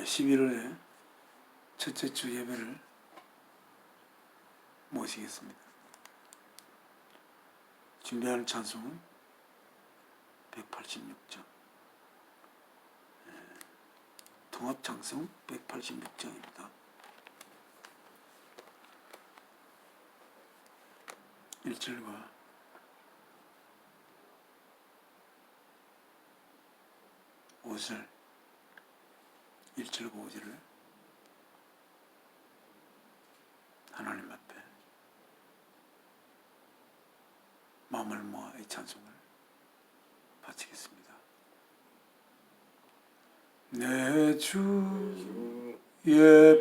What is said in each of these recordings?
11월의 첫째 주 예배를 모시겠습니다. 준비하는 찬송은 186장, 통합찬송 186장입니다. 1절과 5절, 1절과 5절을 하나님 앞에 마음을 모아 이 찬송을 바치겠습니다. 내 주의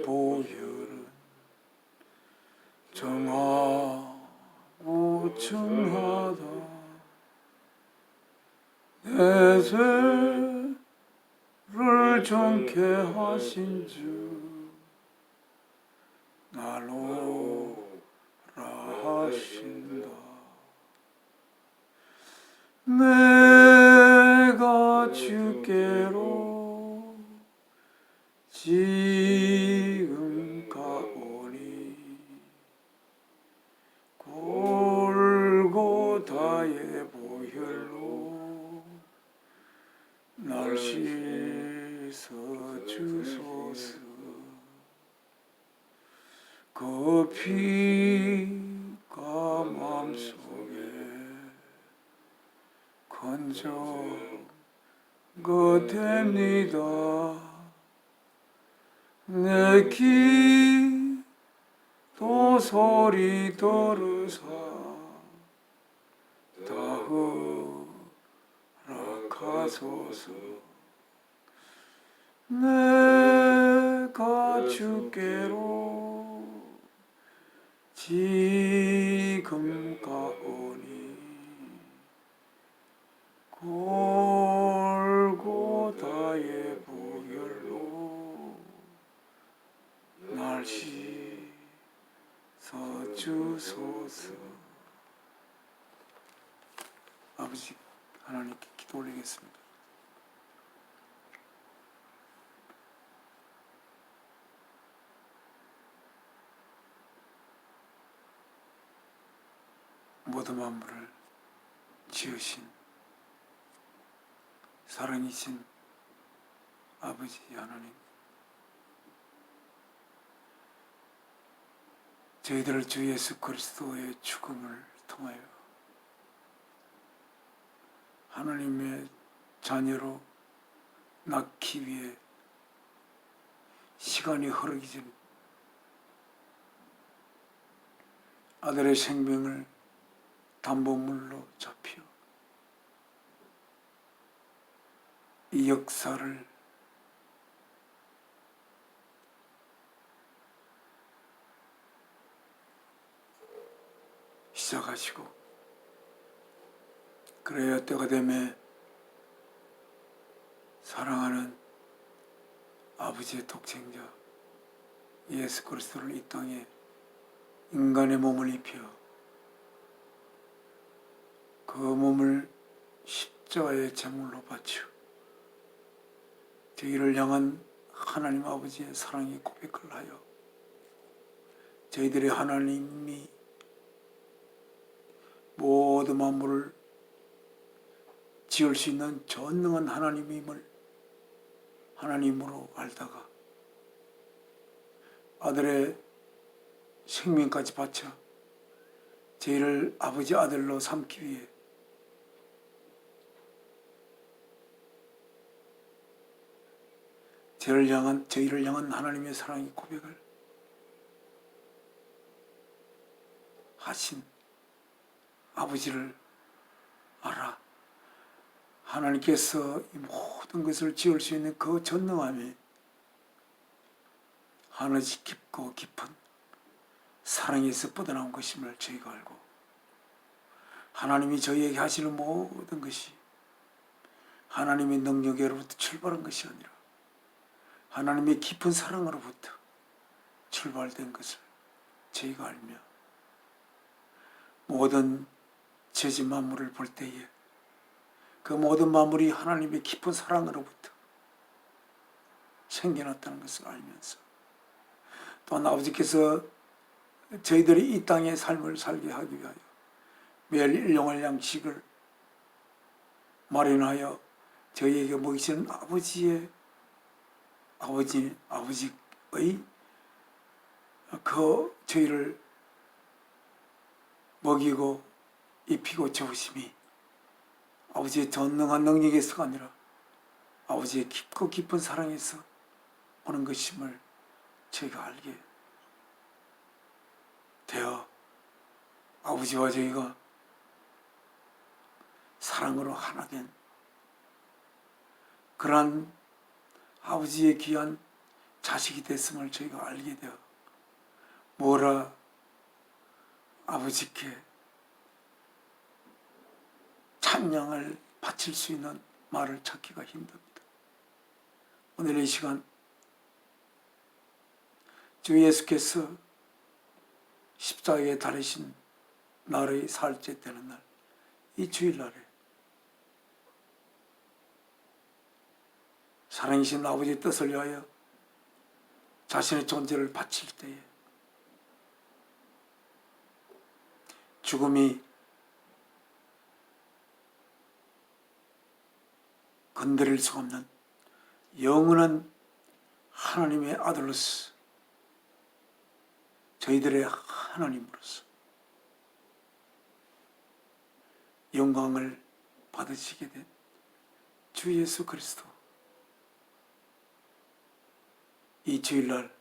보혈은 정하고 정하다. 내 죄를 정케 하신 주 나로 하신다. 내가 주께로 지금 가오니 골고다의 보혈로 날 씻어 주소서. 그 피가 마음속에 건져가 됩니다. 내 기도 소리 들으사 다 허락하소서. 내가 주께로 지금 가오니 골고다의 보혈로 날 씻어 주소서. 아버지 하나님께 기도 올리겠습니다. 모든 만물을 지으신 사랑이신 아버지 하나님, 저희들을 주 예수 그리스도의 죽음을 통하여 하나님의 자녀로 낳기 위해 시간이 흐르기 전 아들의 생명을 담보물로 잡혀 이 역사를 시작하시고, 그래야 때가 되매 사랑하는 아버지의 독생자 예수 그리스도를 이 땅에 인간의 몸을 입혀 그 몸을 십자가의 제물로 바쳐 저희를 향한 하나님 아버지의 사랑의 고백을 하여 저희들의 하나님이 모든 만물을 지을 수 있는 전능한 하나님임을 하나님으로 알다가 아들의 생명까지 바쳐 저희를 아버지 아들로 삼기 위해 저희를 향한 하나님의 사랑의 고백을 하신 아버지를 알아. 하나님께서 이 모든 것을 지을 수 있는 그 전능함이 하늘이 깊고 깊은 사랑에서 뻗어나온 것임을 저희가 알고, 하나님이 저희에게 하시는 모든 것이 하나님의 능력으로부터 출발한 것이 아니라 하나님의 깊은 사랑으로부터 출발된 것을 저희가 알며, 모든 죄진 만물을 볼 때에 그 모든 만물이 하나님의 깊은 사랑으로부터 생겨났다는 것을 알면서 또한 아버지께서 저희들이 이 땅의 삶을 살게 하기 위하여 매일 일용할 양식을 마련하여 저희에게 먹이시는 아버지의 그 저희를 먹이고 입히고 재우심이 아버지의 전능한 능력에서가 아니라 아버지의 깊고 깊은 사랑에서 오는 것임을 저희가 알게 되어 아버지와 저희가 사랑으로 하나 된 그러한 아버지의 귀한 자식이 됐음을 저희가 알게 되어 뭐라 아버지께 찬양을 바칠 수 있는 말을 찾기가 힘듭니다. 오늘 이 시간 주 예수께서 십자가에 달리신 날의 사흘째 되는 날, 이 주일날에 사랑이신 아버지의 뜻을 위하여 자신의 존재를 바칠 때에 죽음이 건드릴 수 없는 영원한 하나님의 아들로서 저희들의 하나님으로서 영광을 받으시게 된 주 예수 그리스도, 이 주일날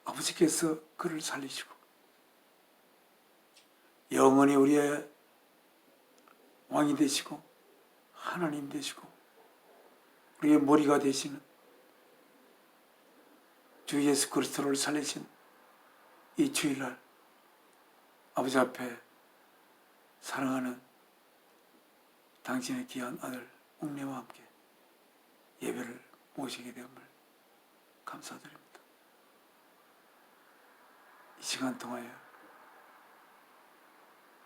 아버지께서 그를 살리시고 영원히 우리의 왕이 되시고 하나님 되시고 우리의 머리가 되시는 주 예수 그리스도를 살리신 이 주일날 아버지 앞에 사랑하는 당신의 귀한 아들 옥내와 함께 예배를 모시게 되음을 감사드립니다. 이 시간 통하여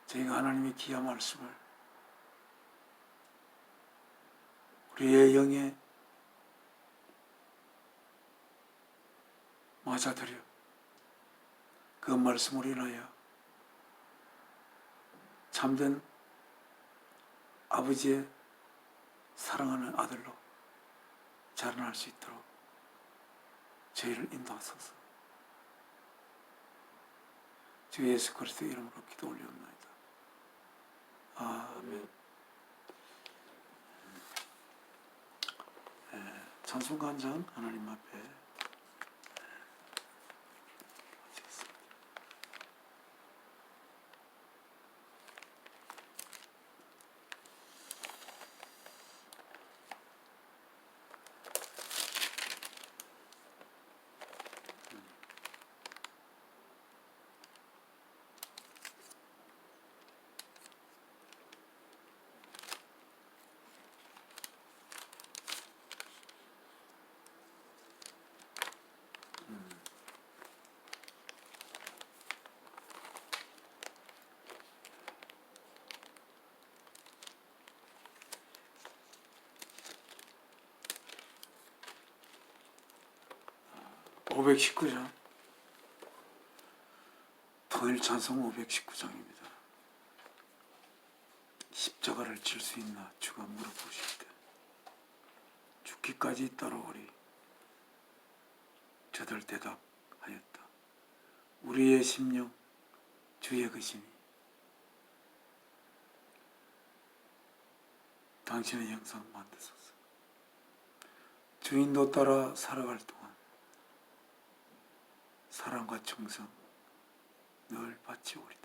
저희가 하나님의 귀한 말씀을 우리의 영에 맞아들여 그 말씀으로 인하여 참된 아버지의 사랑하는 아들로 자라날 수 있도록 저희를 인도하소서. 주 예수 그리스도 이름으로 기도 올리옵나이다. 아멘. 찬송가 한 장 하나님 앞에 519장, 통일 찬송 519장입니다. 십자가를 질 수 있나 주가 물어보실 때 죽기까지 따라오리. 저들 대답하였다. 우리의 심령 주의 것이니 당신의 형상 만드소서. 주인도 따라 살아갈 동안 사랑과 충성 늘 바치오리다.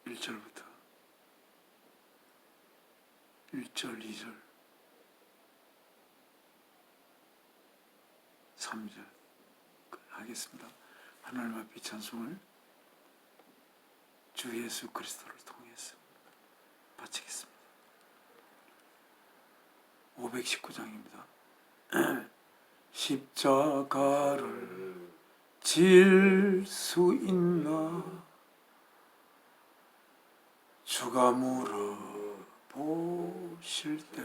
(1절부터) 1절, 2절, 3절 하겠습니다. 하나님 앞에 찬송을 주 예수 그리스도를 통해서 바치겠습니다. 519장입니다. 십자가를 질 수 있나 주가 물어보실 때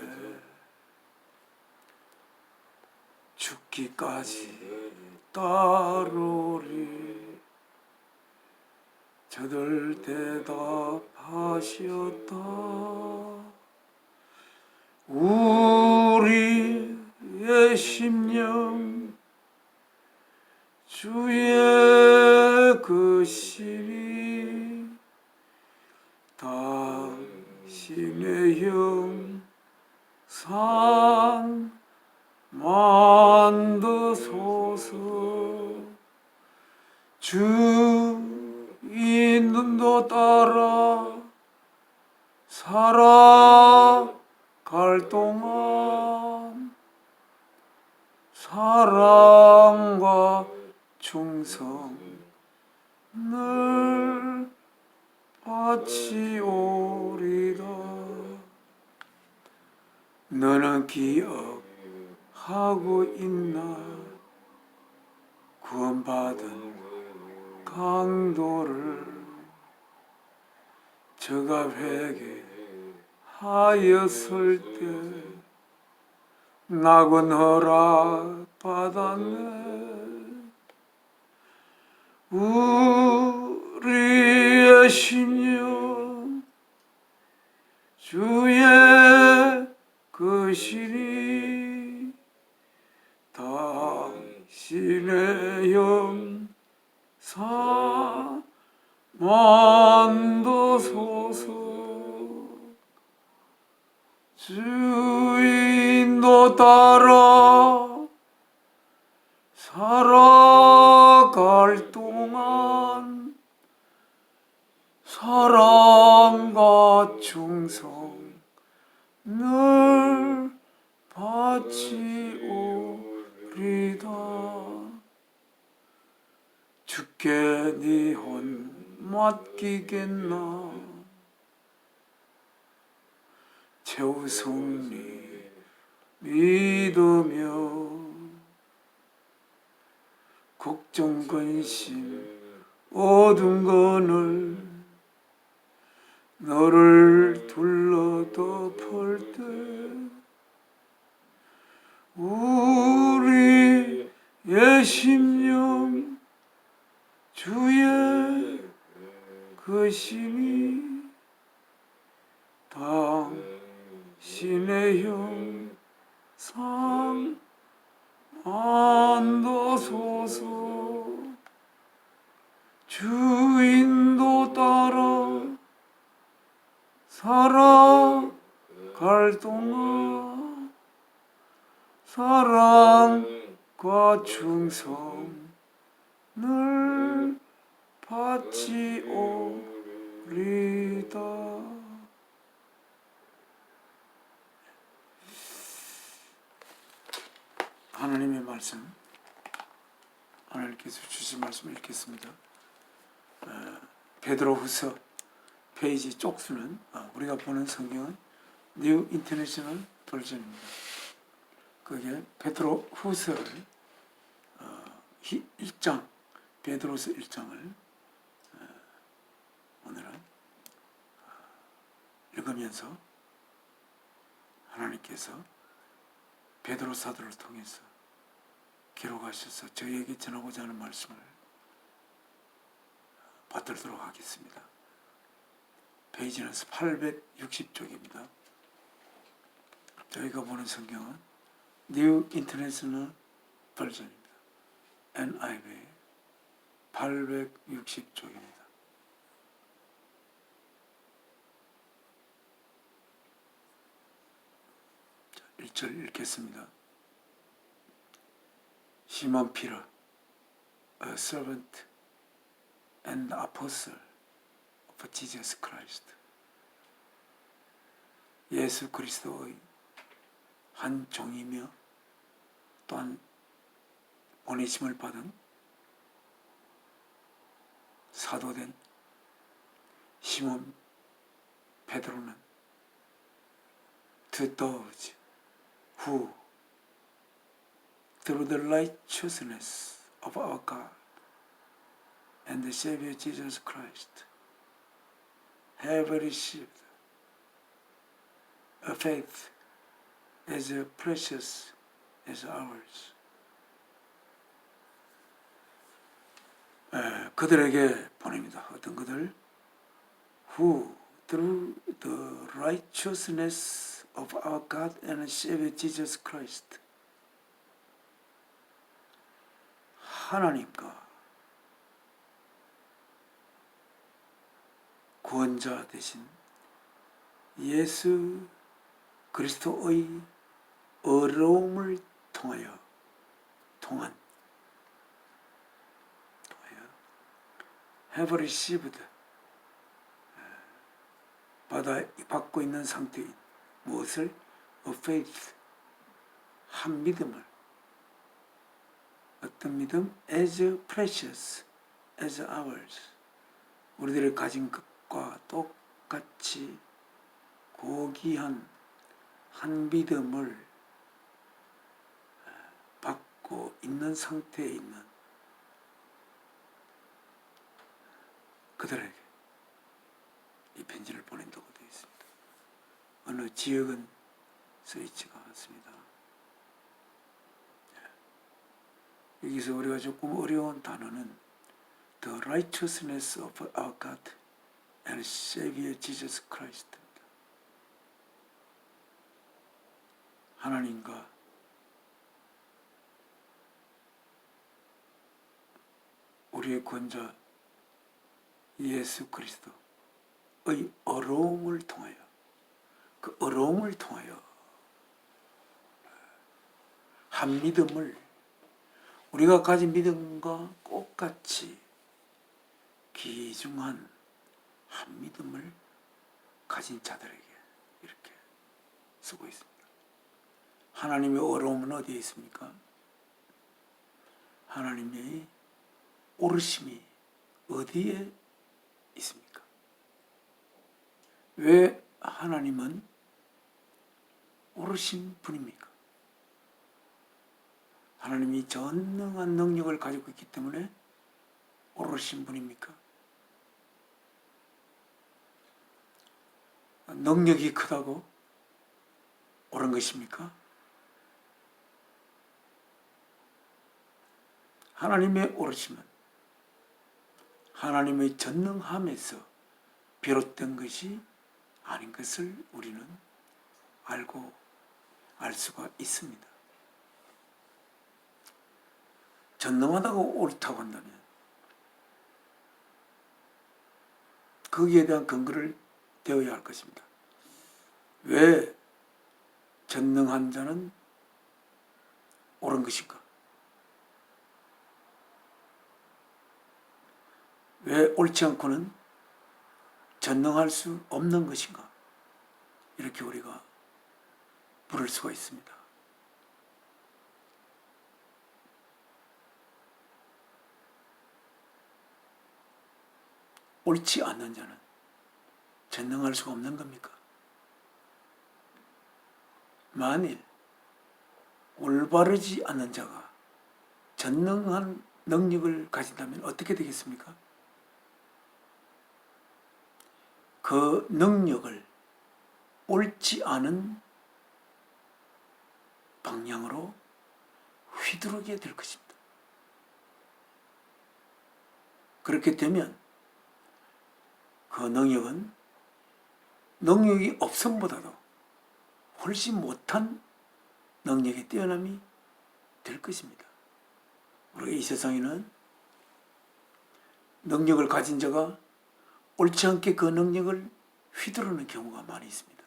죽기까지 따르리 저들 대답하셨다 우리의 심령 주의 그 시리 당신의 형상 만드소서 주의 눈도 따라 살아갈 동안 사랑과 충성을 바치오리다 너는 기억하고 있나 구원받은 강도를 저가 회개하였을 때 낙은 허락받았네 우리의 심령 주의 그 시리 당신의 형상 만드소서 주인도 따라 살아갈 동안 사랑과 충성을 바치오리다 주께 네 혼 맡기겠나 최우승리 믿으며 걱정 근심 어두운 거늘 너를 둘러 덮을 때 우리의 심령 주의 그 신이 당신의 형상 만드소서 주인도 따라 살아갈 동안 사랑과 충성을 바치오리다 하나님의 말씀 하나님께서 주신 말씀을 읽겠습니다. 베드로후서 페이지 쪽수는 우리가 보는 성경은 뉴 인터내셔널 버전입니다. 그게 베드로후서를 1장 베드로서 1장을 오늘은 읽으면서 하나님께서 베드로 사도를 통해서 기록하셔서 저희에게 전하고자 하는 말씀을 받들도록 하겠습니다. 페이지는 860쪽입니다. 저희가 보는 성경은 New International Version입니다. NIV 860쪽입니다. 자, 1절 읽겠습니다. 시몬 피터, a servant and apostle of Jesus Christ. 예수 그리스도의 한 종이며 또한 보내심을 받은 사도된 시몬 베드로는 to those who through the righteousness of our God and the Savior Jesus Christ, have received a faith as precious as ours. 그들에게 보냅니다. 어떤 그들? Who through the righteousness of our God and Savior Jesus Christ, 하나님과 구원자 되신 예수 그리스도의 어려움을 통하여 have received, 받고 있는 상태인 무엇을? A faith, 한 믿음을. 어떤 믿음? As precious as ours, 우리들이 가진 것과 똑같이 고귀한 한 믿음을 받고 있는 상태에 있는 그들에게 이 편지를 보낸다고 되어 있습니다. 어느 지역은 써있지가 않습니다. 여기서 우리가 조금 어려운 단어는 The righteousness of our God and Savior Jesus Christ, 하나님과 우리의 구원자 예수 그리스도의 어려움을 통하여, 그 어려움을 통하여 한 믿음을, 우리가 가진 믿음과 똑같이 귀중한 한 믿음을 가진 자들에게 이렇게 쓰고 있습니다. 하나님의 어려움은 어디에 있습니까? 하나님의 오르심이 어디에 있습니까? 왜 하나님은 오르신 분입니까? 하나님이 전능한 능력을 가지고 있기 때문에 오르신 분입니까? 능력이 크다고 오른 것입니까? 하나님의 오르심은 하나님의 전능함에서 비롯된 것이 아닌 것을 우리는 알 수가 있습니다. 전능하다고 옳다고 한다면 거기에 대한 근거를 대어야 할 것입니다. 왜 전능한 자는 옳은 것인가? 왜 옳지 않고는 전능할 수 없는 것인가? 이렇게 우리가 물을 수가 있습니다. 옳지 않는 자는 전능할 수가 없는 겁니까? 만일 올바르지 않는 자가 전능한 능력을 가진다면 어떻게 되겠습니까? 그 능력을 옳지 않은 방향으로 휘두르게 될 것입니다. 그렇게 되면 그 능력은 능력이 없음보다도 훨씬 못한 능력의 뛰어남이 될 것입니다. 우리가 이 세상에는 능력을 가진 자가 옳지 않게 그 능력을 휘두르는 경우가 많이 있습니다.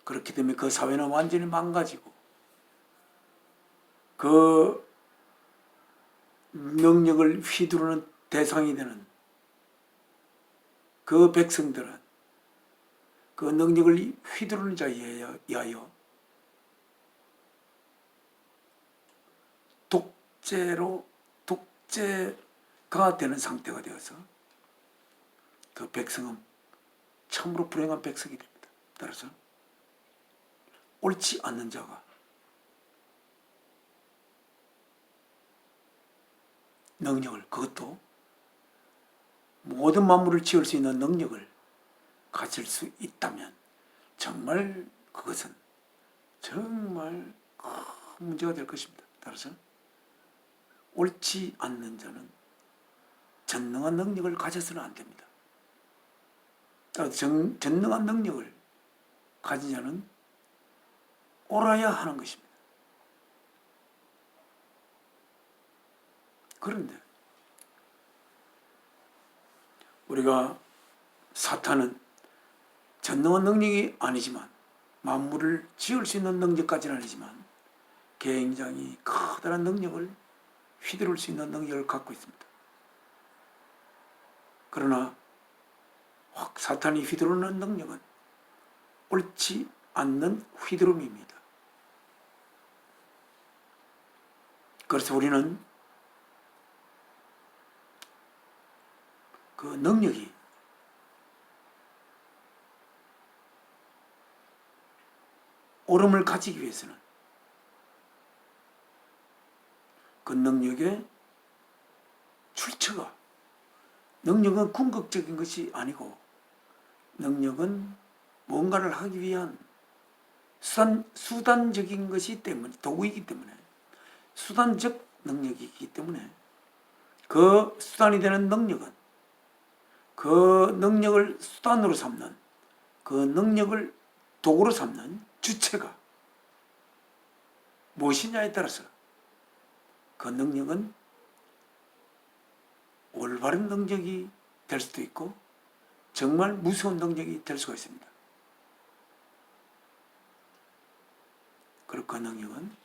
그렇기 때문에 그 사회는 완전히 망가지고 그 능력을 휘두르는 대상이 되는 그 백성들은 그 능력을 휘두르는 자에 의하여 독재가 되는 상태가 되어서 그 백성은 참으로 불행한 백성이 됩니다. 따라서 옳지 않는 자가 능력을, 그것도 모든 만물을 지을 수 있는 능력을 가질 수 있다면 정말 그것은 정말 큰 문제가 될 것입니다. 따라서 옳지 않는 자는 전능한 능력을 가져서는 안 됩니다. 따라서 전능한 능력을 가진 자는 옳아야 하는 것입니다. 그런데 우리가 사탄은 전능한 능력이 아니지만 만물을 지을 수 있는 능력까지는 아니지만 굉장히 커다란 능력을 휘두를 수 있는 능력을 갖고 있습니다. 그러나 사탄이 휘두르는 능력은 옳지 않는 휘두름입니다. 그래서 우리는 그 능력이 옳음을 가지기 위해서는 그 능력의 출처가, 능력은 궁극적인 것이 아니고 능력은 뭔가를 하기 위한 수단적인 것이 때문에, 도구이기 때문에, 수단적 능력이기 때문에 그 수단이 되는 능력은 그 능력을 수단으로 삼는, 그 능력을 도구로 삼는 주체가 무엇이냐에 따라서 그 능력은 올바른 능력이 될 수도 있고 정말 무서운 능력이 될 수가 있습니다. 그리고 그 능력은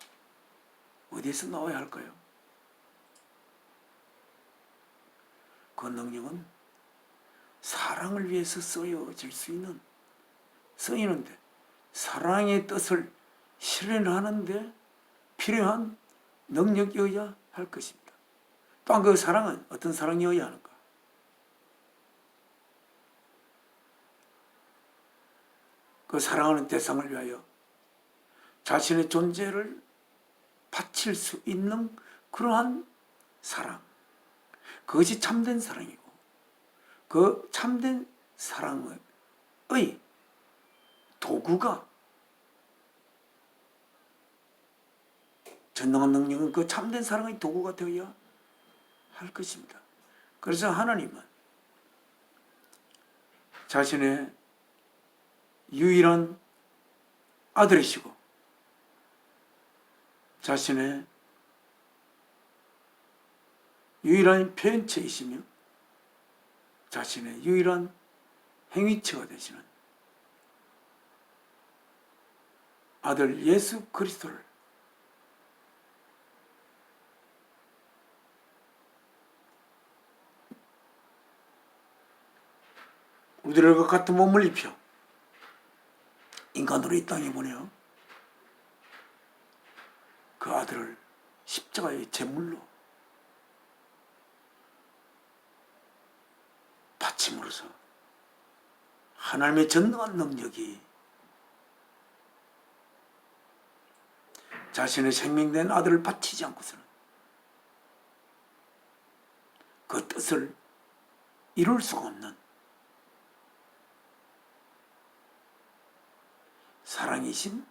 어디에서 나와야 할까요? 그 능력은 사랑을 위해서 쓰이는데 사랑의 뜻을 실현하는데 필요한 능력이어야 할 것입니다. 또한 그 사랑은 어떤 사랑이어야 하는가? 그 사랑하는 대상을 위하여 자신의 존재를 바칠 수 있는 그러한 사랑, 그것이 참된 사랑이고 그 참된 사랑의 도구가, 전능한 능력은 그 참된 사랑의 도구가 되어야 할 것입니다. 그래서 하나님은 자신의 유일한 아들이시고 자신의 유일한 표현체이시며 자신의 유일한 행위체가 되시는 아들 예수 그리스도를 우리들과 같은 몸을 입혀 인간으로 이 땅에 보내어 그 아들을 십자가의 제물로 바침으로써 하나님의 전능한 능력이 자신의 생명된 아들을 바치지 않고서는 그 뜻을 이룰 수가 없는 사랑이신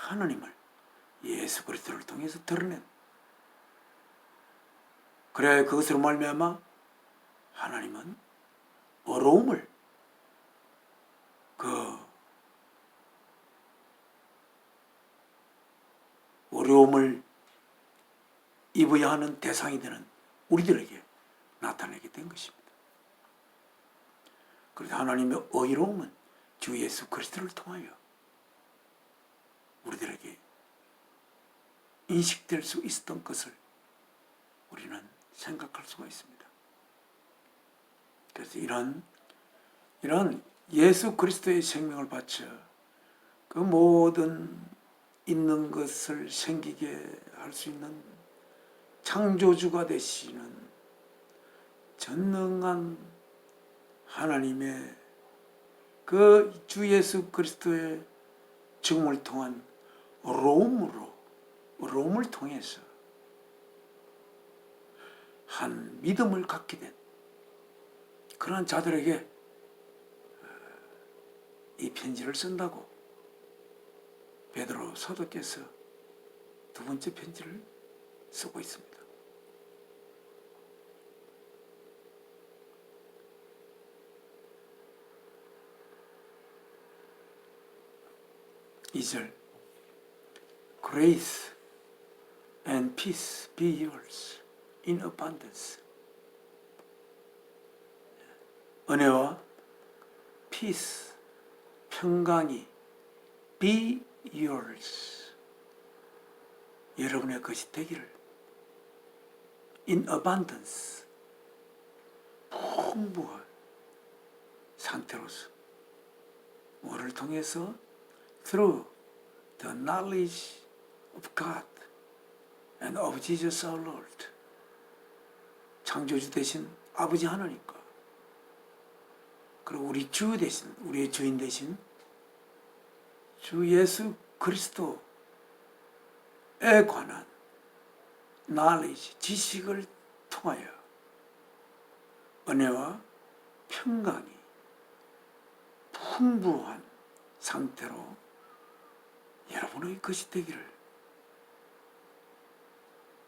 하나님을 예수 그리스도를 통해서 드러낸, 그래야 그것으로 말미암아 하나님은 어려움을, 그 어려움을 입어야 하는 대상이 되는 우리들에게 나타내게 된 것입니다. 그래서 하나님의 의로움은 주 예수 그리스도를 통하여 우리들에게 인식될 수 있었던 것을 우리는 생각할 수가 있습니다. 그래서 이런 예수 그리스도의 생명을 바쳐 그 모든 있는 것을 생기게 할 수 있는 창조주가 되시는 전능한 하나님의 그 주 예수 그리스도의 죽음을 통한 롬을 통해서 한 믿음을 갖게 된 그러한 자들에게 이 편지를 쓴다고 베드로 사도께서 두 번째 편지를 쓰고 있습니다. 이절 Grace and peace be yours in abundance. 은혜와 peace, 평강이 be yours, 여러분의 것이 되기를. in abundance, 풍부한 상태로서. 뭐를 통해서? through the knowledge of God and of Jesus our Lord. 창조주 되신 아버지 하나님과 그리고 우리 주 대신, 우리의 주인 되신 주 예수 그리스도에 관한 knowledge, 지식을 통하여 은혜와 평강이 풍부한 상태로 여러분의 것이 되기를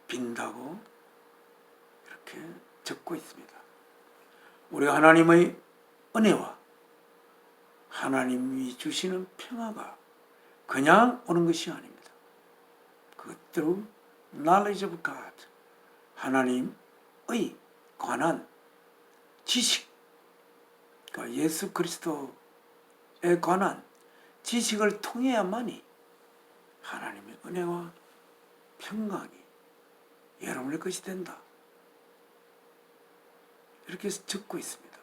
빈다고 이렇게 적고 있습니다. 우리가 하나님의 은혜와 하나님이 주시는 평화가 그냥 오는 것이 아닙니다. 그것도 knowledge of God, 하나님의 관한 지식, 그러니까 예수 그리스도에 관한 지식을 통해야만이 하나님의 은혜와 평강이 여러분의 것이 된다. 이렇게 적고 있습니다.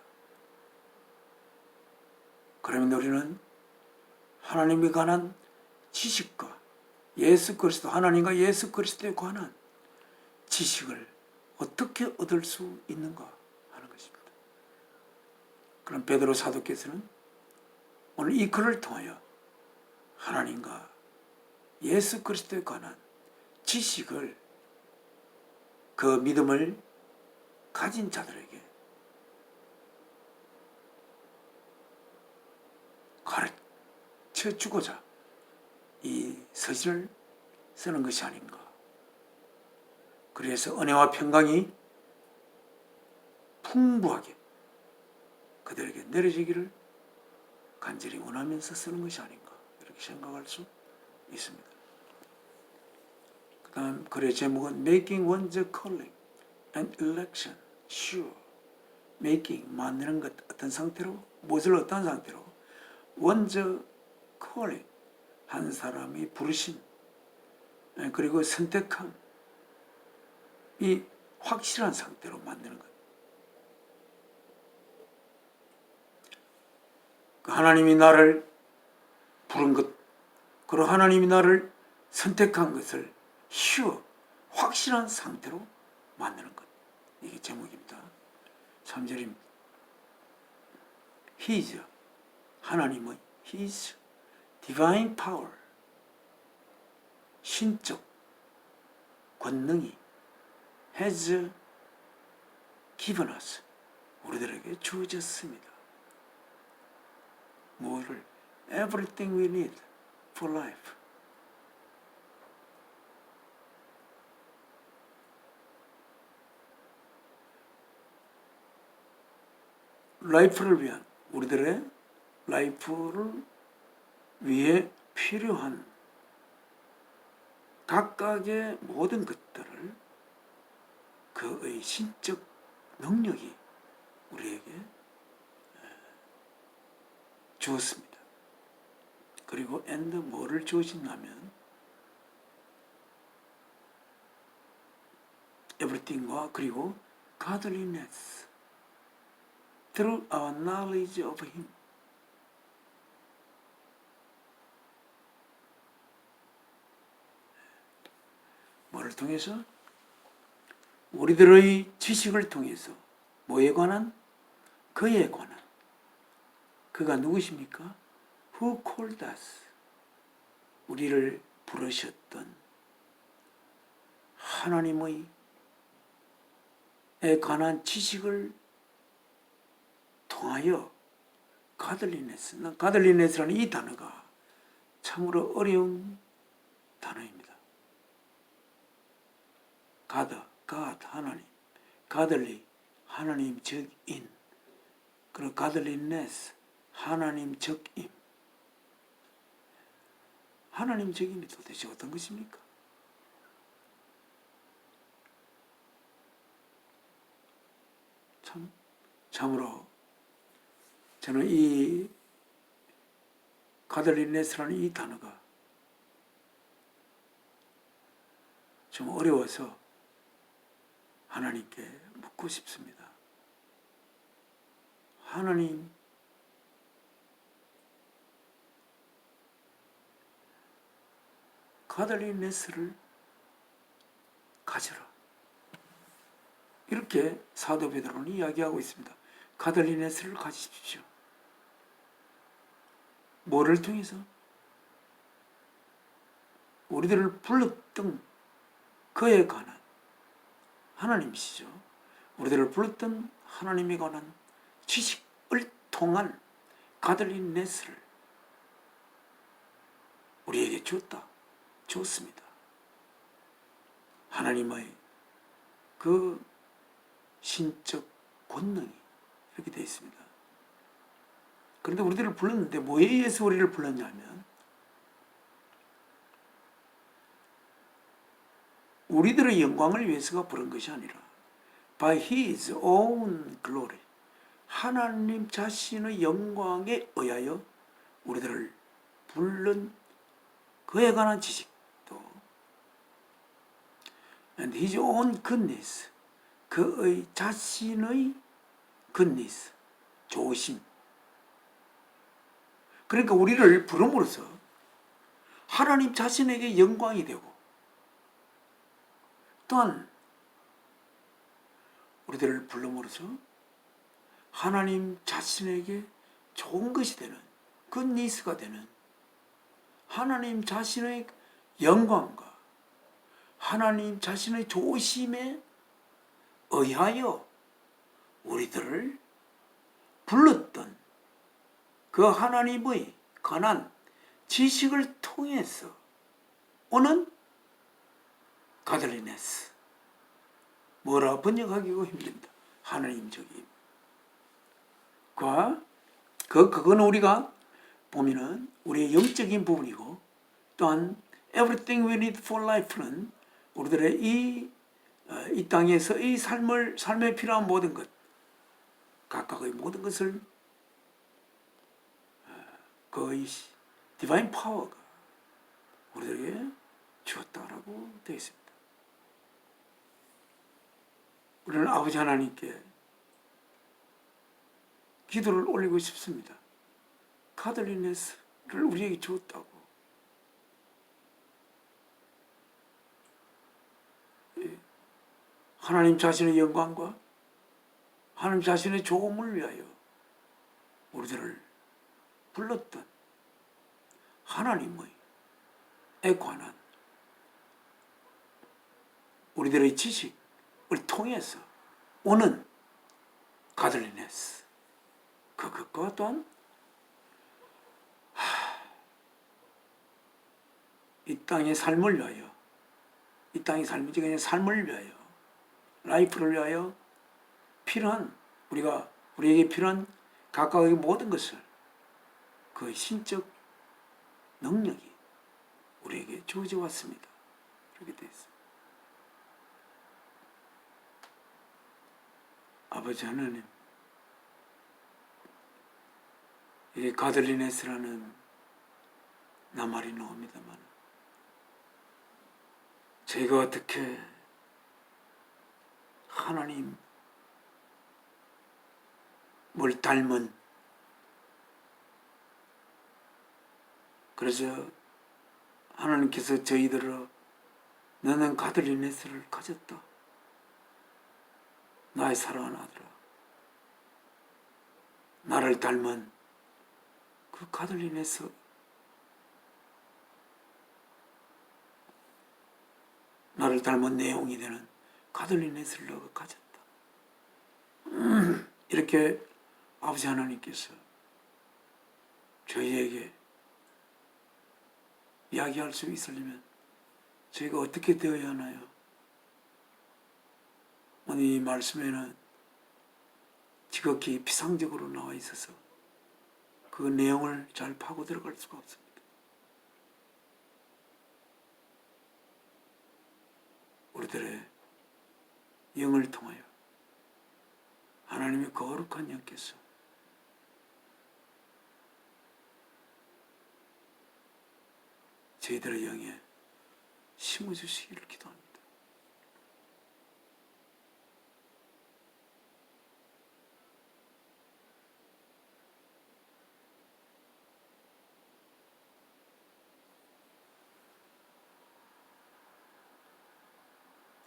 그러면 우리는 하나님에 관한 지식과 예수 그리스도, 하나님과 예수 그리스도에 관한 지식을 어떻게 얻을 수 있는가 하는 것입니다. 그럼 베드로 사도께서는 오늘 이 글을 통하여 하나님과 예수 그리스도에 관한 지식을, 그 믿음을 가진 자들에게 가르쳐 주고자 이 서신을 쓰는 것이 아닌가. 그래서 은혜와 평강이 풍부하게 그들에게 내려지기를 간절히 원하면서 쓰는 것이 아닌가, 이렇게 생각할 수 있습니다. 그 다음 글의 제목은 Making one's calling and election sure. Making, 만드는 것, 어떤 상태로, 무엇을 어떤 상태로, one's calling, 한 사람이 부르심, 그리고 선택함, 이 확실한 상태로 만드는 것. 하나님이 나를 부른 것, 그리고 하나님이 나를 선택한 것을 sure, 확실한 상태로 만드는 것. 이게 제목입니다. 3절입니다. His, 하나님의 His divine power, 신적 권능이 has given us, 우리들에게 주어졌습니다. 뭐를? Everything we need for life. 라이프를 위한, 우리들의 라이프를 위해 필요한 각각의 모든 것들을 그의 신적 능력이 우리에게 주었습니다. 그리고 and 뭐를 주어진다면 everything과 그리고 godliness through our knowledge of Him. 뭐를 통해서? 우리들의 지식을 통해서 뭐에 관한? 그에 관한 그가 누구십니까? Who called us? 우리를 부르셨던 하나님의 에 관한 지식을 통하여 가들리네스. 가들리네스라는 이 단어가 참으로 어려운 단어입니다. 갓 하나님, 가들리 하나님 적인, 그리고 가들리네스 하나님 적임. 하나님 적임이 도대체 어떤 것입니까? 참으로 저는 이 가들리네스라는 이 단어가 좀 어려워서 하나님께 묻고 싶습니다. 하나님, 가들리네스를 가져라. 이렇게 사도 베드로는 이야기하고 있습니다. 가들리네스를 가지십시오. 뭐를 통해서? 우리들을 불렀던 그에 관한, 하나님이시죠. 우리들을 불렀던 하나님에 관한 지식을 통한 가들리네스를 우리에게 줬습니다. 하나님의 그 신적 권능이 이렇게 되어 있습니다. 그런데 우리들을 불렀는데 뭐에 의해서 우리를 불렀냐면 우리들의 영광을 위해서가 부른 것이 아니라 by His own glory, 하나님 자신의 영광에 의하여 우리들을 부른 그에 관한 지식도 and His own goodness, 그의 자신의 goodness, 좋으심. 그러니까 우리를 부름으로써 하나님 자신에게 영광이 되고 또한 우리들을 부름으로써 하나님 자신에게 좋은 것이 되는 굿니스가 되는 하나님 자신의 영광과 하나님 자신의 좋으심에 의하여 우리들을 불렀던 그 하나님의 관한 지식을 통해서 오는 가들리네스. 뭐라 번역하기가 힘듭니다. 하나님적인. 그거는 우리가 보면은 우리의 영적인 부분이고 또한 everything we need for life는 우리들의 이 땅에서 이 삶에 필요한 모든 것, 각각의 모든 것을 그 디바인 파워가 우리들에게 주었다라고 되어 있습니다. 우리는 아버지 하나님께 기도를 올리고 싶습니다. 가들리네스를 우리에게 주었다고. 하나님 자신의 영광과 하나님 자신의 좋음을 위하여 우리들을 불렀던 하나님의 관한 우리들의 지식을 통해서 오는 가들리네스, 그것과 또한 이 땅의 삶을 위하여, 이 땅의 삶이지 그냥 삶을 위하여, 라이프를 위하여 필요한 우리에게 필요한 각각의 모든 것을 그 신적 능력이 우리에게 주어져 왔습니다. 그렇게 되어 있습니다. 아버지 하나님, 이 가들리네스라는 낱말이 나옵니다만 저희가 어떻게 하나님을 닮은, 그래서 하나님께서 저희들을 너는 가들리네스를 가졌다, 나의 사랑하는 아들아, 나를 닮은 그 가들린에서 나를 닮은 내용이 되는 가들린에서를 너가 가졌다. 이렇게 아버지 하나님께서 저희에게 이야기할 수 있으려면 저희가 어떻게 되어야 하나요? 오늘 이 말씀에는 지극히 피상적으로 나와 있어서 그 내용을 잘 파고 들어갈 수가 없습니다. 우리들의 영을 통하여 하나님의 거룩한 영께서 저희들의 영에 심어주시기를 기도합니다.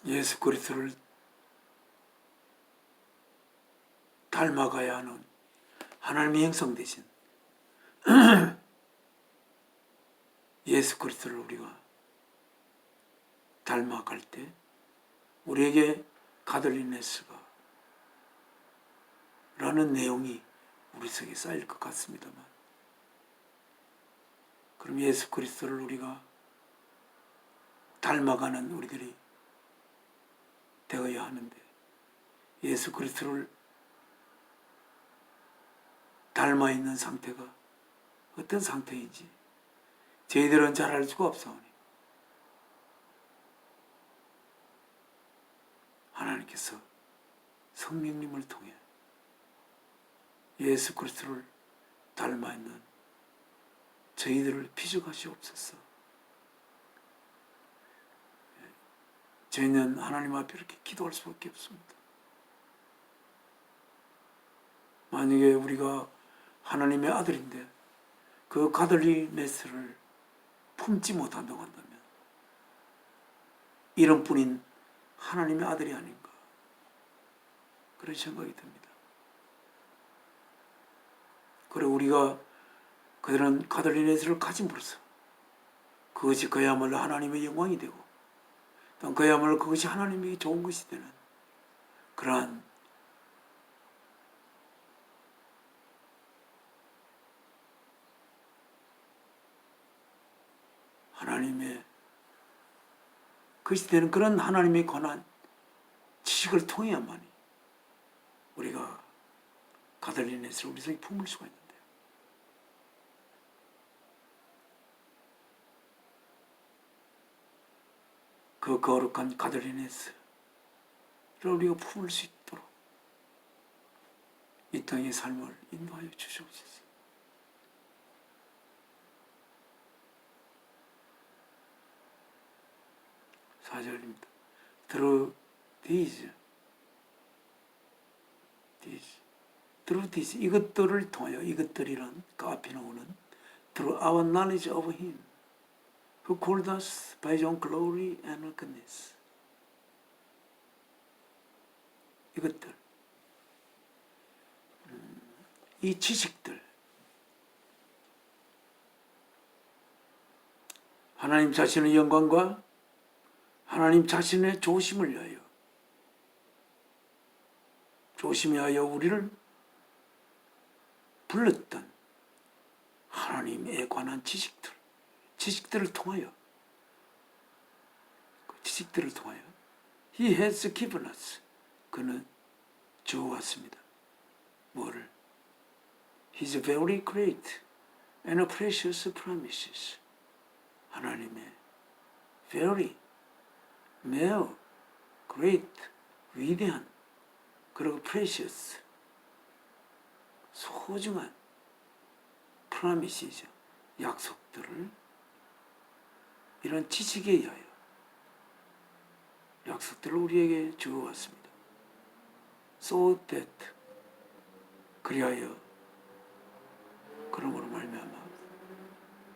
예수 그리스도를 닮아가야 하는 하나님의 형성되신 예수 그리스도를 우리가 닮아갈 때 우리에게 가들린에스가 라는 내용이 우리 속에 쌓일 것 같습니다만, 그럼 예수 그리스도를 우리가 닮아가는 우리들이 되어야 하는데, 예수 그리스도를 닮아 있는 상태가 어떤 상태인지 저희들은 잘 알 수가 없사오니 하나님께서 성령님을 통해 예수 그리스도를 닮아 있는 저희들을 피죽하시옵소서. 저희는 하나님 앞에 이렇게 기도할 수밖에 없습니다. 만약에 우리가 하나님의 아들인데 그 가들리네스를 품지 못한다고 한다면 이름뿐인 하나님의 아들이 아닌가, 그런 생각이 듭니다. 그리고 우리가 그들은 가들리네스를 가짐으로써 그것이 그야말로 하나님의 영광이 되고 또 그야말로 그것이 하나님에게 좋은 것이 되는 그러한 하나님의 그것이 되는 그런 하나님의 권한 지식을 통해야만이 우리가 가들리네스를 우리 속에 품을 수가 있는데요. 그 거룩한 가들리네스를 우리가 품을 수 있도록 이 땅의 삶을 인도하여 주시옵소서. 4절입니다. Through these 이것들을 통하여, 이것들이란 그 앞에 나오는 through our knowledge of Him who called us by His own glory and goodness. 이것들, 이 지식들, 하나님 자신의 영광과 하나님 자신의 조심을 위하여, 조심하여 우리를 불렀던 하나님에 관한 지식들을 통하여, 그 지식들을 통하여 He has given us, 그는 주어왔습니다. 뭐를? His very great and precious promises. 하나님의 very, 매우 great, 위대한, 그리고 precious, 소중한 promises이죠. 약속들을 이런 지식에 의하여 약속들을 우리에게 주어왔습니다. So that, 그리하여, 그러므로 말미암아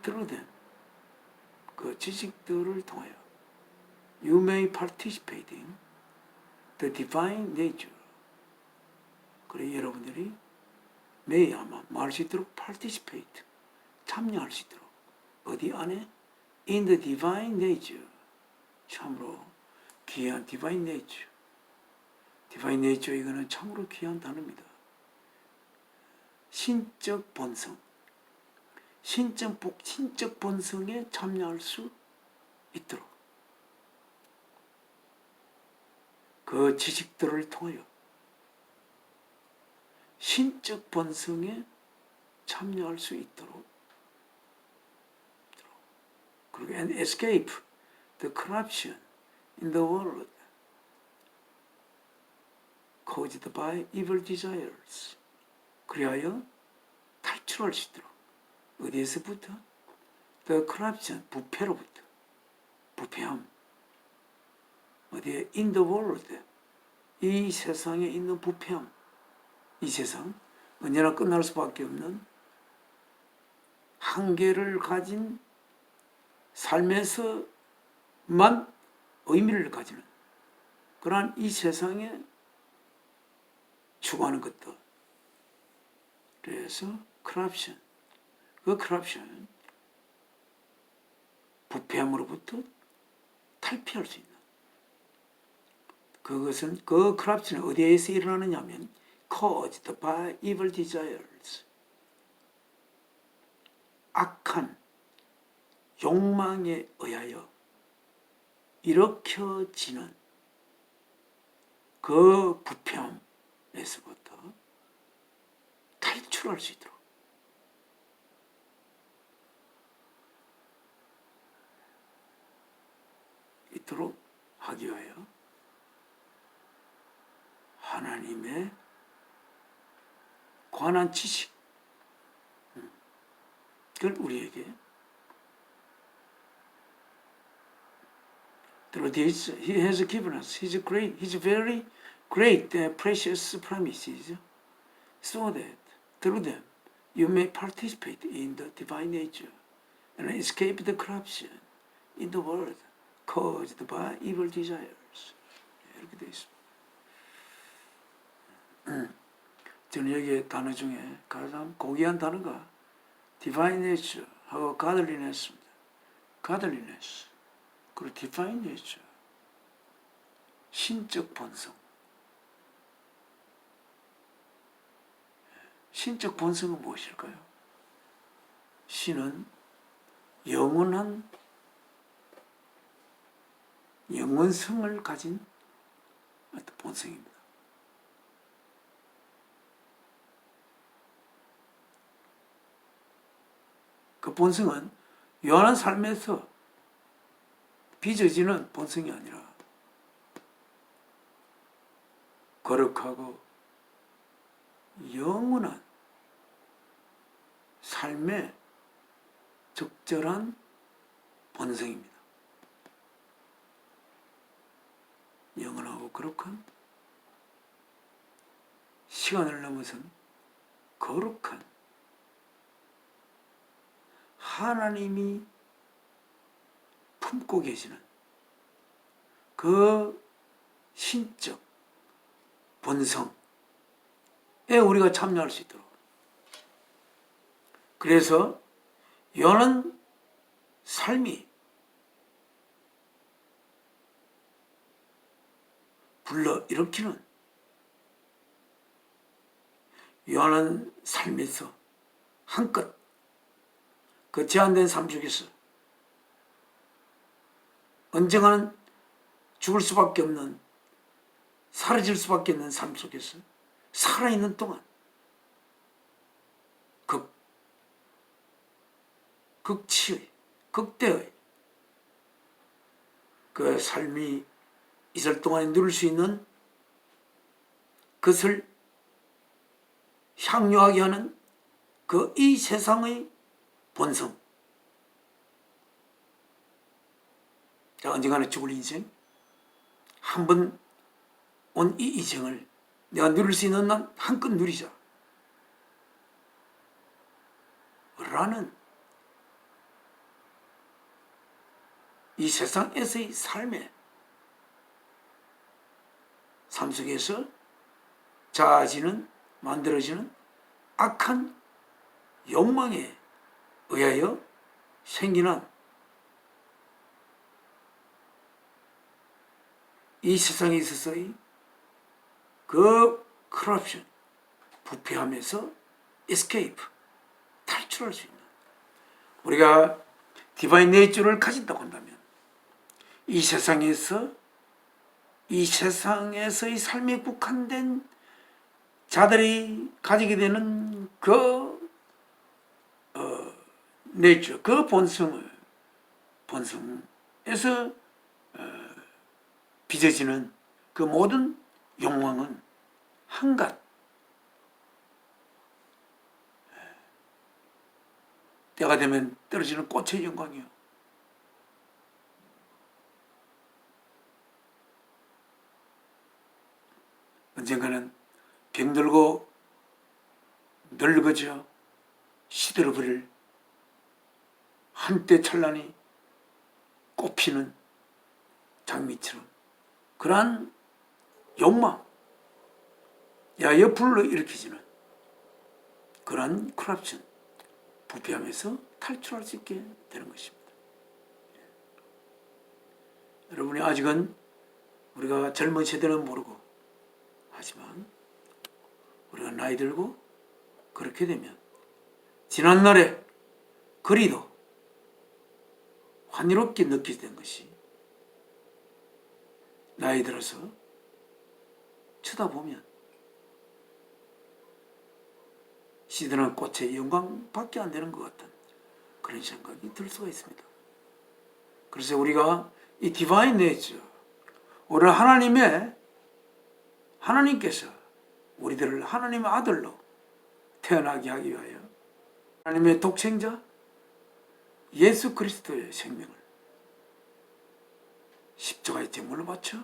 through them, 그 지식들을 통하여 You may participate in the divine nature. 그래 여러분들이 may 아마 말할 수 있도록 participate, 참여할 수 있도록. 어디 안에? In the divine nature. 참으로 귀한 divine nature. divine nature 이거는 참으로 귀한 단어입니다. 신적 본성. 신적 본성에 참여할 수 있도록. 그 지식들을 통하여 신적 본성에 참여할 수 있도록. 그리고 and escape the corruption in the world caused by evil desires. 그리하여 탈출할 수 있도록. 어디에서부터? The corruption, 부패로부터. 부패함. 어디에? In the world. 이 세상에 있는 부패함. 이 세상 언제나 끝날 수밖에 없는 한계를 가진 삶에서만 의미를 가지는 그러한 이 세상에 추구하는 것들. 그래서 corruption. 그 corruption, 부패함으로부터 탈피할 수 있는 그것은 그 corruption은 어디에서 일어나느냐 하면 caused by evil desires. 악한 욕망에 의하여 일으켜지는 그 부패함에서부터 탈출할 수 있도록. 있도록 하기 위하여 하나님의 관한 지식, 그걸 우리에게 through this, He has given us His very great precious promises, so that through them you may participate in the divine nature and escape the corruption in the world caused by evil desires. 이렇게 되어 있습니다. 저는 여기 단어 중에 가장 고귀한 단어가 divine nature 하고 godliness입니다. godliness 그리고 divine nature, 신적 본성. 신적 본성은 무엇일까요? 신은 영원한 영원성을 가진 어떤 본성입니다. 그 본성은 영원한 삶에서 빚어지는 본성이 아니라 거룩하고 영원한 삶의 적절한 본성입니다. 영원하고 거룩한, 시간을 넘어선 거룩한 하나님이 품고 계시는 그 신적 본성에 우리가 참여할 수 있도록. 그래서 영원한 삶이 불러일으키는 영원한 삶에서 한껏 그 제한된 삶 속에서 언젠가는 죽을 수밖에 없는, 사라질 수밖에 없는 삶 속에서 살아있는 동안 극치의, 극대의 그 삶이 있을 동안에 누릴 수 있는 그것을 향유하게 하는 그 이 세상의 본성. 자, 언젠가는 죽을 인생, 한 번 온 이 인생을 내가 누릴 수 있는 난 한껏 누리자 라는 이 세상에서의 삶의 삶 속에서 자아지는, 만들어지는 악한 욕망에 의하여 생기는 이 세상에 있어서의 그 corruption, 부패함에서 escape, 탈출할 수 있는, 우리가 디바인 네이처를 가진다고 한다면 이 세상에서의 삶에 국한된 자들이 가지게 되는 그 네이처, 그 본성에서 빚어지는 그 모든 욕망은 한갓 때가 되면 떨어지는 꽃의 영광이요. 언젠가는 병들고 늙어져 시들어버릴 한때 찬란히 꽃피는 장미처럼 그러한 욕망, 야여 불러일으키지는 그러한 커럽션, 부패함에서 탈출할 수 있게 되는 것입니다. 여러분이 아직은 우리가 젊은 세대는 모르고, 하지만 우리가 나이 들고 그렇게 되면 지난날에 그리도 환희롭게 느끼게 된 것이 나이 들어서 쳐다보면 시드는 꽃의 영광밖에 안 되는 것 같은 그런 생각이 들 수가 있습니다. 그래서 우리가 이 디바인 네이처, 오늘 하나님께서 우리들을 하나님의 아들로 태어나게 하기 위하여 하나님의 독생자 예수 그리스도의 생명을 십자가의 제물로 바쳐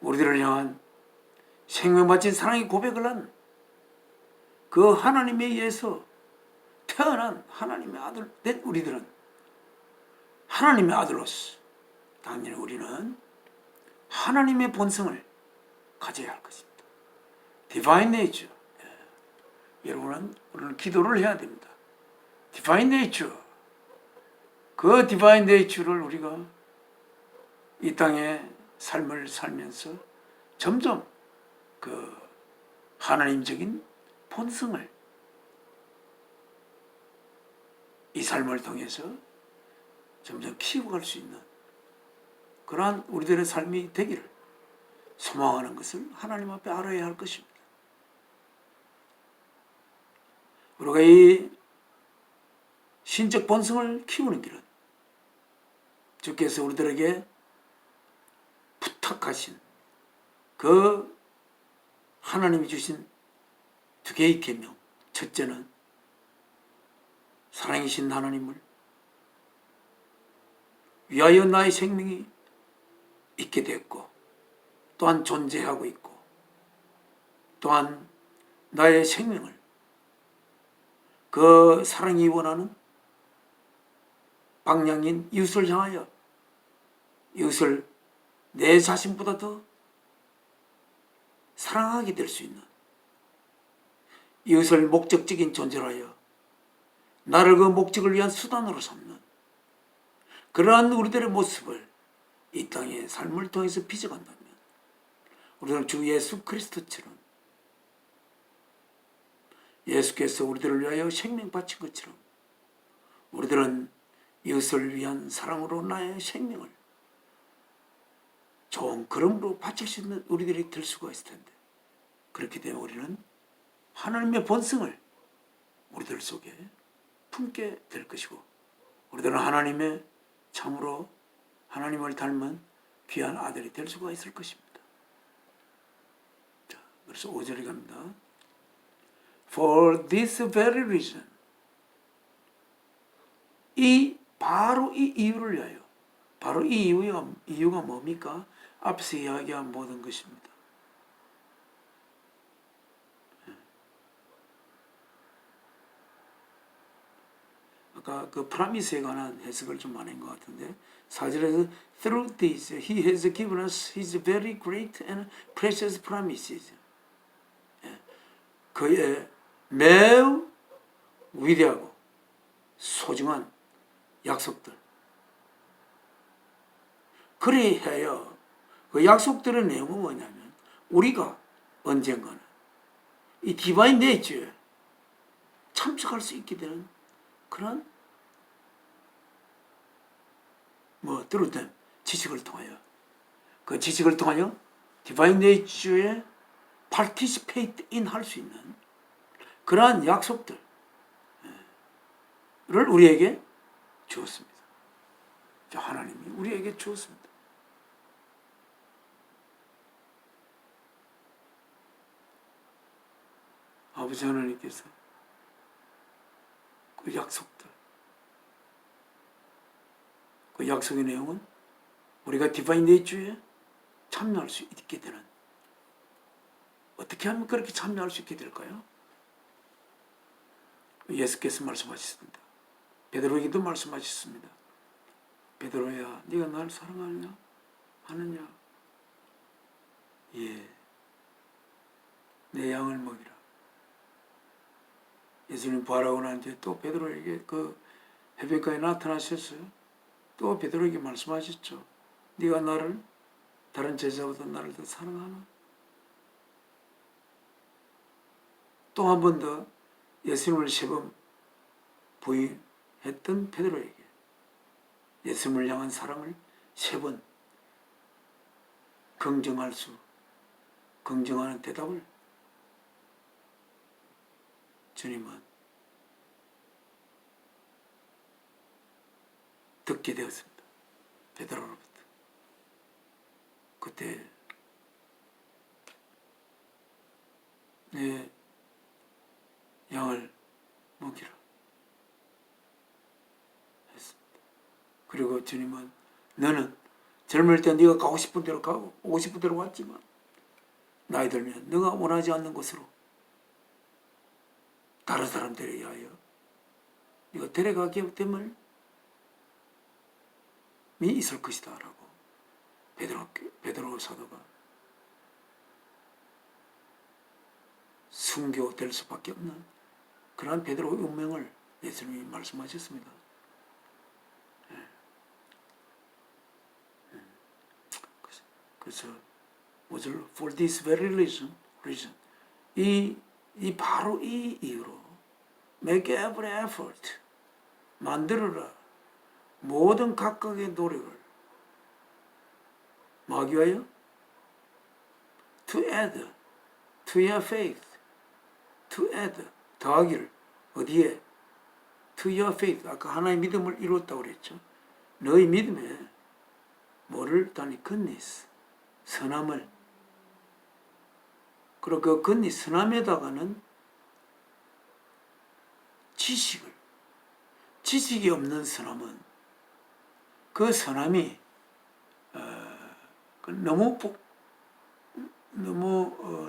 우리들을 향한 생명 바친 사랑의 고백을 한 그 하나님에 의해서 태어난 하나님의 아들 된 우리들은 하나님의 아들로서 당연히 우리는 하나님의 본성을 가져야 할 것입니다. 디바인 네이처. 여러분은 오늘 기도를 해야 됩니다. 디바인 네이처. 그 디바인 네이처를 우리가 이 땅에 삶을 살면서 점점 그 하나님적인 본성을 이 삶을 통해서 점점 키워갈 수 있는 그러한 우리들의 삶이 되기를 소망하는 것을 하나님 앞에 알아야 할 것입니다. 우리가 이 신적 본성을 키우는 길은 주께서 우리들에게 부탁하신 그 하나님이 주신 두 개의 계명, 첫째는 사랑이신 하나님을 위하여 나의 생명이 있게 됐고 또한 존재하고 있고 또한 나의 생명을 그 사랑이 원하는 방향인 이웃을 향하여 이웃을 내 자신보다 더 사랑하게 될 수 있는 이웃을 목적적인 존재로 하여 나를 그 목적을 위한 수단으로 삼는 그러한 우리들의 모습을 이 땅의 삶을 통해서 빚어간다면 우리는 주 예수 그리스도처럼 예수께서 우리들을 위하여 생명 바친 것처럼 우리들은 이웃을 위한 사랑으로 나의 생명을 좋은 그름으로 바칠 수 있는 우리들이 될 수가 있을 텐데 그렇게 되면 우리는 하나님의 본성을 우리들 속에 품게 될 것이고 우리들은 하나님의 참으로 하나님을 닮은 귀한 아들이 될 수가 있을 것입니다. 자, 그래서 5절에 갑니다. For this very reason, 바로 이 이유를 위하여, 바로 이 이유가 뭡니까? 앞서 이야기한 모든 것입니다. 아까 그 프라미스에 관한 해석을 좀 안 한 것 같은데 4절에서 Through this, He has given us His very great and precious promises. 그의 매우 위대하고 소중한 약속들. 그래야 그 약속들의 내용은 뭐냐면 우리가 언젠가는 이 디바인 네이처에 참석할 수 있게 되는 그런 들었던 지식을 통하여 그 지식을 통하여 디바인 네이처에 participate in 할 수 있는 그러한 약속들을 우리에게 주었습니다. 하나님이 우리에게 주었습니다. 아버지 하나님께서 그 약속들, 그 약속의 내용은 우리가 디바인 네이처에 참여할 수 있게 되는, 어떻게 하면 그렇게 참여할 수 있게 될까요? 예수께서 말씀하셨습니다. 베드로에게도 말씀하셨습니다. 베드로야, 네가 나를 사랑하느냐? 하느냐? 예, 내 양을 먹이라. 예수님 부활하고 난 뒤에 또 베드로에게 그 해변가에 나타나셨어요. 또 베드로에게 말씀하셨죠. 네가 나를 다른 제자보다 나를 더 사랑하나? 또 한 번 더 예수님을 세 번 부인했던 베드로에게 예수님을 향한 사랑을 세 번 긍정하는 대답을 주님은 듣게 되었습니다. 베드로로부터. 그때 내 양을 먹이라 했습니다. 그리고 주님은 너는 젊을 때 네가 가고 싶은 대로 가고 오고 싶은 대로 왔지만 나이 들면 네가 원하지 않는 곳으로 다른 사람들에 의하여 네가 데려가게 됨을 있을 것이다 라고 베드로 사도가 순교될 수밖에 없는 그러한 베드로의 운명을 예수님이 말씀하셨습니다. 그래서 for this very reason 바로 이 이유로 make every effort 만들어라 모든 각각의 노력을 뭐하기 위하여? to add to your faith to add 더하기를 어디에? to your faith 아까 하나의 믿음을 이루었다고 그랬죠. 너희 믿음에 뭐를 더하니? goodness 선함을. 그리고 그 goodness 선함에다가는 지식이 없는 선함은 그 선함이 너무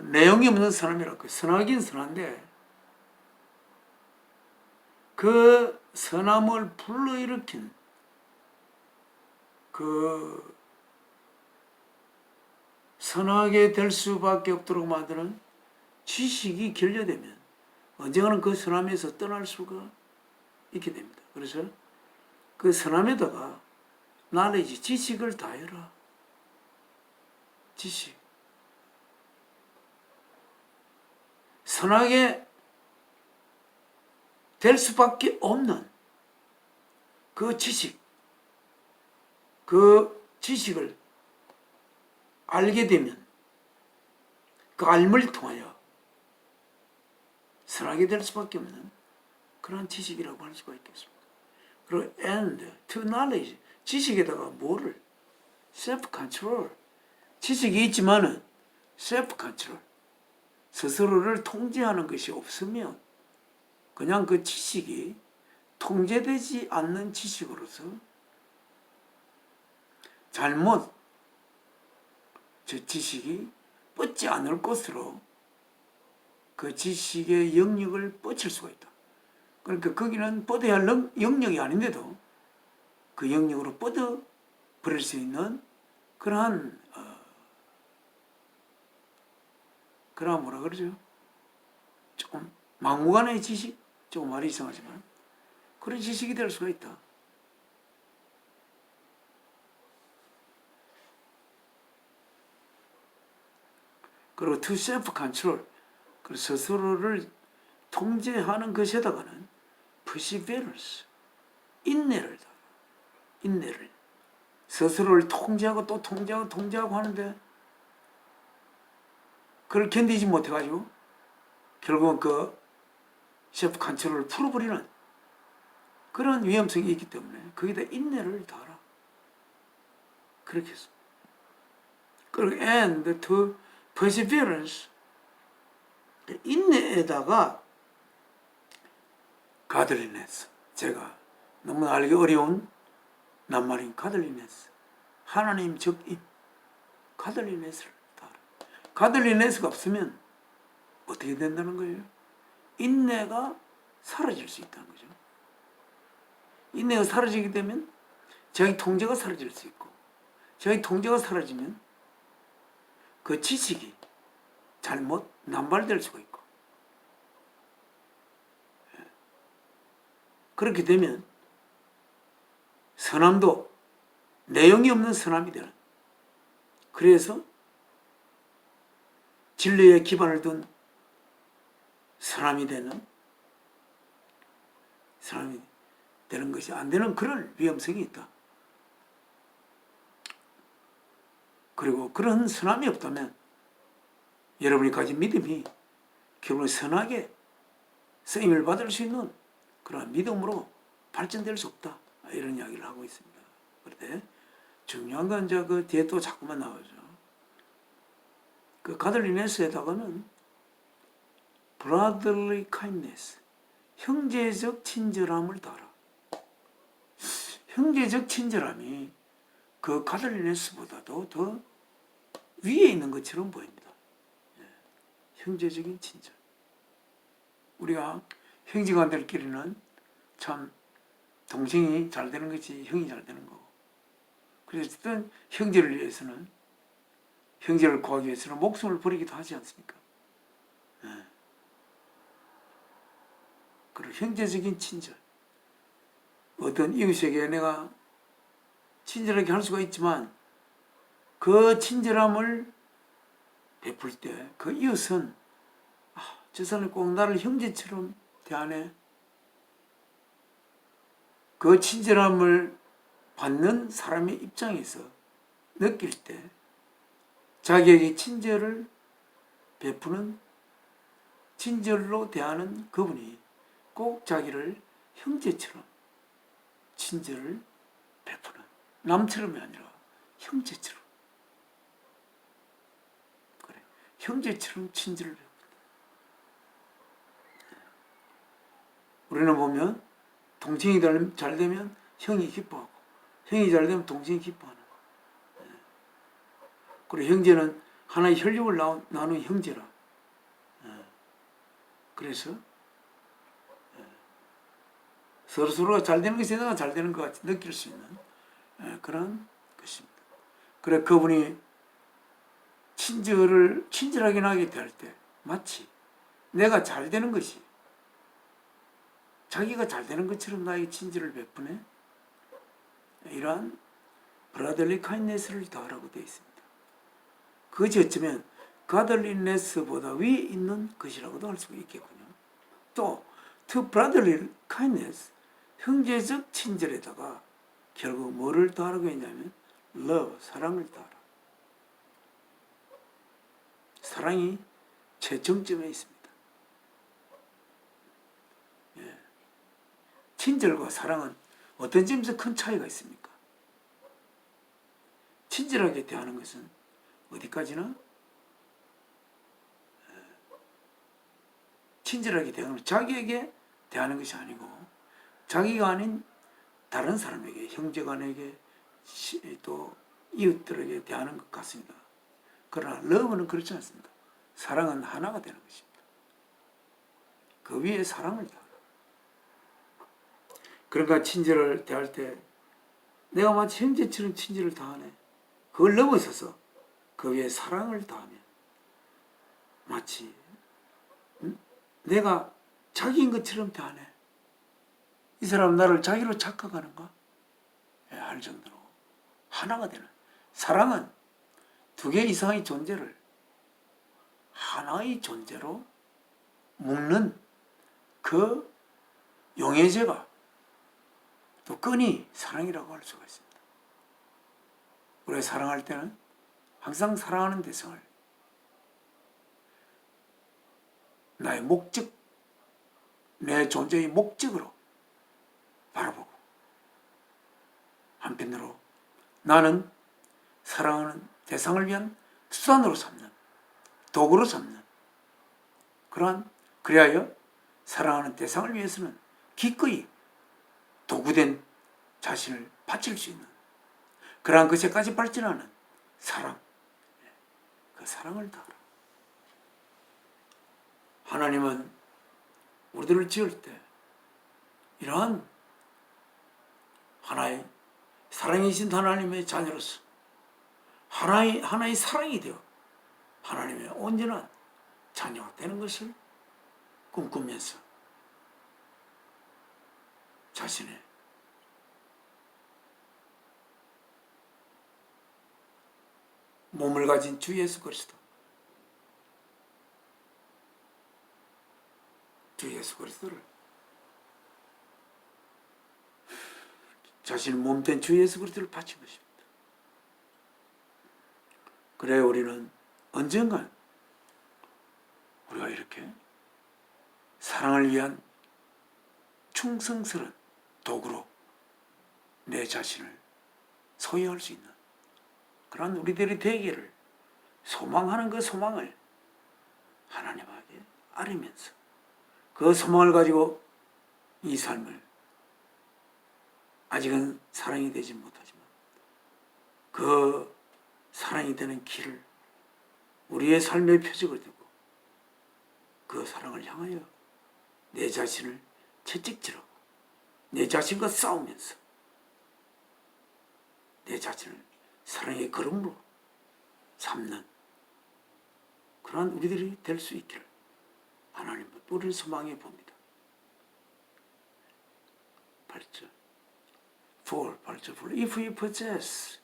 내용이 없는 선함이라고. 선하긴 선한데 그 선함을 불러일으킨 그 선하게 될 수밖에 없도록 만드는 지식이 결여되면 언젠가는 그 선함에서 떠날 수가 있게 됩니다. 그래서 그 선함에다가 knowledge, 지식을 다해라. 지식. 선하게 될 수밖에 없는 그 지식을 알게 되면 그 알물 통하여 선하게 될 수밖에 없는 그런 지식이라고 할 수가 있겠습니다. 그리고 and to knowledge 지식에다가 뭐를? self-control 지식이 있지만은 self-control 스스로를 통제하는 것이 없으면 그냥 그 지식이 통제되지 않는 지식으로서 잘못 저 지식이 뻗지 않을 것으로 그 지식의 영역을 뻗칠 수가 있다. 그러니까 거기는 뻗어야 할 영역이 아닌데도 그 영역으로 뻗어 버릴 수 있는 그러한 뭐라 그러죠? 조금 막무가내의 지식, 조금 말이 이상하지만 그런 지식이 될 수가 있다. 그리고 to self control, 그 스스로를 통제하는 것에다가는 perseverance, 인내를 다. 인내를. 스스로를 통제하고 또 통제하고 하는데 그걸 견디지 못해가지고 결국은 그 셀프 컨트롤을 풀어버리는 그런 위험성이 있기 때문에 거기다 인내를 다하라. 그렇게 했습니다. 그리고 and to perseverance, 인내에다가 godliness, 제가 너무 알기 어려운 낱말인 godliness, 하나님 적임, godliness를 다하라. godliness가 없으면 어떻게 된다는 거예요? 인내가 사라질 수 있다는 거죠. 인내가 사라지게 되면 자기 통제가 사라질 수 있고, 자기 통제가 사라지면 그 지식이 잘못 남발될 수가 있고, 그렇게 되면 선함도 내용이 없는 선함이 되는, 그래서 진리에 기반을 둔 선함이 되는 것이 안 되는 그런 위험성이 있다. 그리고 그런 선함이 없다면 여러분이 가진 믿음이 결국 선하게 쓰임을 받을 수 있는 그런 믿음으로 발전될 수 없다. 이런 이야기를 하고 있습니다. 그런데 중요한 건 이제 그 뒤에 또 자꾸만 나오죠. 그 가들리네스에다가는 brotherly kindness, 형제적 친절함을 따라. 형제적 친절함이 그 가들리네스보다도 더 위에 있는 것처럼 보입니다. 형제적인 친절. 우리가 형제간들끼리는 참 동생이 잘 되는 것이 형이 잘 되는 거고, 그래서 어떤 형제를 위해서는, 형제를 구하기 위해서는 목숨을 버리기도 하지 않습니까? 그리고 형제적인 친절. 어떤 이웃에게 내가 친절하게 할 수가 있지만 그 친절함을 베풀 때 그 이웃은 저 사람이 꼭 나를 형제처럼 대하네. 그 친절함을 받는 사람의 입장에서 느낄 때 자기에게 친절을 베푸는, 친절로 대하는 그분이 꼭 자기를 형제처럼 친절을 베푸는, 남처럼이 아니라 형제처럼, 그래, 형제처럼 친절을 베푼다. 우리는 보면 동생이 잘 되면 형이 기뻐하고, 형이 잘 되면 동생이 기뻐하는 거예요. 그리고 형제는 하나의 혈육을 나눈 형제라. 그래서 서로서로가 잘 되는 것이 내가 잘 되는 것 같이 느낄 수 있는 그런 것입니다. 그래, 그분이 친절하게 나게 될 때 마치 내가 잘 되는 것이 자기가 잘 되는 것처럼 나에게 친절을 베푸네. 이러한 브라더리 카인네스를 더하라고 되어 있습니다. 그것이 어쩌면 가들리네스보다 위에 있는 것이라고도 할 수가 있겠군요. 또 to brotherly kindness, 형제적 친절에다가 결국 뭐를 더하라고 했냐면 love, 사랑을 더하라. 사랑이 최정점에 있습니다. 친절과 사랑은 어떤 점에서 큰 차이가 있습니까? 친절하게 대하는 것은 어디까지나 친절하게 대하는 것은 자기에게 대하는 것이 아니고 자기가 아닌 다른 사람에게, 형제간에게, 또 이웃들에게 대하는 것 같습니다. 그러나 러브는 그렇지 않습니다. 사랑은 하나가 되는 것입니다. 그 위에 사랑을 대하라. 그러니까 친절을 대할 때 내가 마치 형제처럼 친절을 다하네. 그걸 넘어서서 그 위에 사랑을 다하면 마치 내가 자기인 것처럼 대하네. 이 사람 나를 자기로 착각하는가? 할 정도로 하나가 되는, 사랑은 두 개 이상의 존재를 하나의 존재로 묶는 그 용해제가 또 끈이 사랑이라고 할 수가 있습니다. 우리가 사랑할 때는 항상 사랑하는 대상을 나의 목적, 내 존재의 목적으로 바라보고, 한편으로 나는 사랑하는 대상을 위한 수단으로 삼는, 도구로 삼는, 그리하여 사랑하는 대상을 위해서는 기꺼이 도구된 자신을 바칠 수 있는 그러한 것에까지 발전하는 사랑, 그 사랑을 다하라. 하나님은 우리들을 지을 때 이러한 하나의 사랑이신 하나님의 자녀로서 하나의 사랑이 되어 하나님의 온전한 자녀가 되는 것을 꿈꾸면서 자신의 몸을 가진 주 예수 그리스도를 자신의 몸된 주 예수 그리스도를 바친 것입니다. 그래 우리는 언젠간 우리가 이렇게 사랑을 위한 충성스러운 도구로 내 자신을 소유할 수 있는 그런 우리들의 되기를 소망하는 그 소망을 하나님에게 아뢰면서 그 소망을 가지고 이 삶을 아직은 사랑이 되지 못하지만 그 사랑이 되는 길을 우리의 삶의 표적을 두고 그 사랑을 향하여 내 자신을 채찍질하고 내 자신과 싸우면서 내 자신을 사랑의 걸음으로 삼는 그러한 우리들이 될 수 있기를 하나님 우리를 소망해 봅니다. 8절 8절 If we possess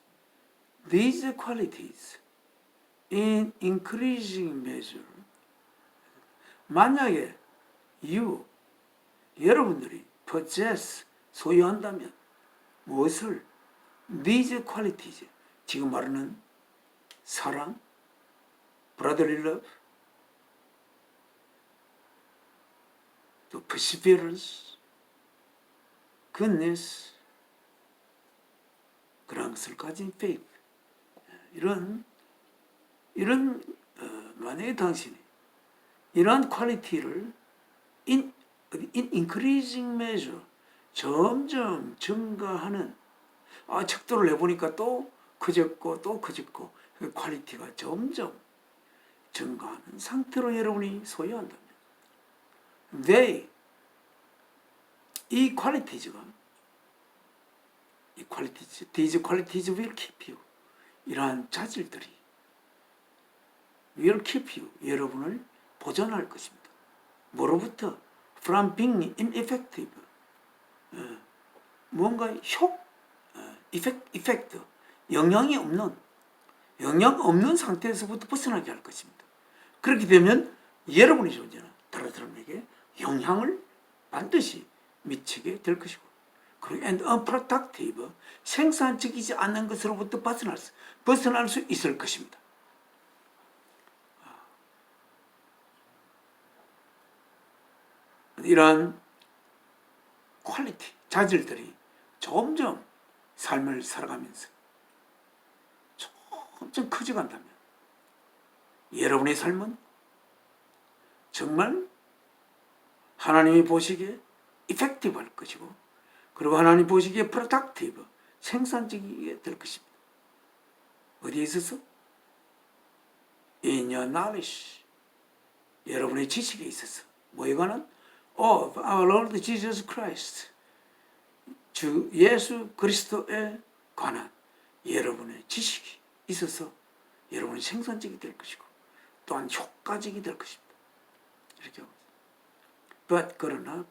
these qualities in increasing measure, 만약에 여러분들이 possess, 소유한다면 무엇을? These qualities, 지금 말하는 사랑, brotherly love, 또 perseverance, goodness, 그런 것을 가진 faith, 이런 만약에 당신이 이러한 퀄리티를 in increasing measure, 점점 증가하는, 척도를 해보니까 또 커졌고 또 커졌고 그 퀄리티가 점점 증가하는 상태로 여러분이 소유한다면 이 퀄리티즈가 these qualities will keep you, 이러한 자질들이 will keep you, 여러분을 보존할 것입니다. 뭐로부터? From being ineffective, 뭔가 effect, 영향 없는 상태에서부터 벗어나게 할 것입니다. 그렇게 되면 여러분의 존재는 다른 사람에게 영향을 반드시 미치게 될 것이고, 그리고 and unproductive, 생산적이지 않는 것으로부터 벗어날 수 있을 것입니다. 이러한 퀄리티, 자질들이 점점 삶을 살아가면서 점점 커져간다면 여러분의 삶은 정말 하나님이 보시기에 effective 할 것이고, 그리고 하나님 보시기에 productive, 생산적이게 될 것입니다. 어디에 있어서? In your knowledge, 여러분의 지식에 있어서. 뭐에 관한? Of our Lord Jesus Christ, 주 예수 그리스도에 관한 여러분의 지식이 있어서 여러분이 생산적이 될 것이고 또한 효과적이 될 것입니다. 이렇게 하고 있습니다. 그러나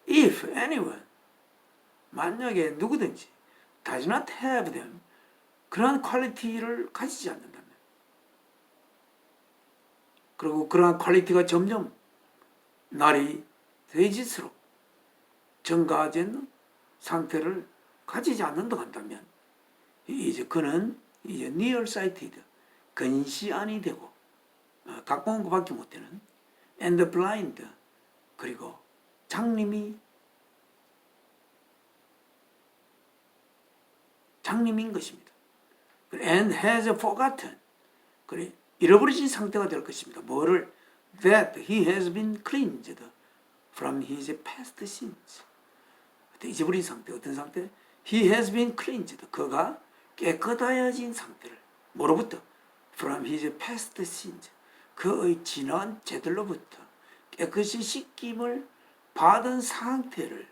if anyone 만약에 누구든지 does not have them 그러한 퀄리티를 가지지 않는다면 그리고 그러한 퀄리티가 점점 날이 더해질수록 증가하는 상태를 가지지 않는다 한다면 이제 그는 이제 nearsighted 근시안이 되고 가까운 것밖에 못되는 and blind 그리고 장님인 것입니다. and has forgotten 그래 잃어버리신 상태가 될 것입니다. 뭐를 that he has been cleansed from his past sins. 잊어버린 상태 어떤 상태? he has been cleansed 그가 깨끗하여진 상태를 뭐로부터? from his past sins 그의 지난 죄들로부터 깨끗이 씻김을 받은 상태를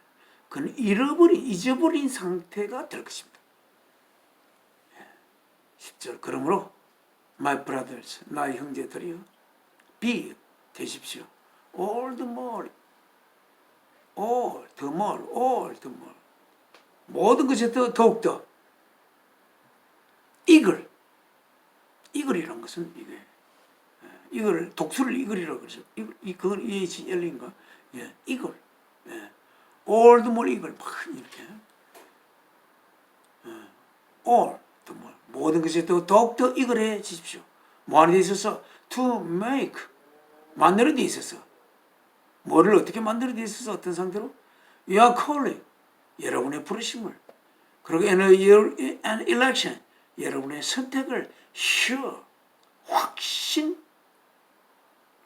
그는 잊어버린 상태가 될 것입니다. 10절 그러므로 my brothers 나의 형제들이여 be 되십시오 all the more 모든 것에 더욱더 이글이라는 것은 이글 독수를 이글이라고 그러죠. 그건 EHL인가? 예, 이글. 예. all the more 이글 막 이렇게 all the more 모든 것에 더욱더 이글해 주십시오. 뭐 하는 데 있어서 to make 만드는 데 있어서 뭐를 어떻게 만드는 데 있어서 어떤 상태로 you are calling 여러분의 부르심을 그리고 an election 여러분의 선택을 sure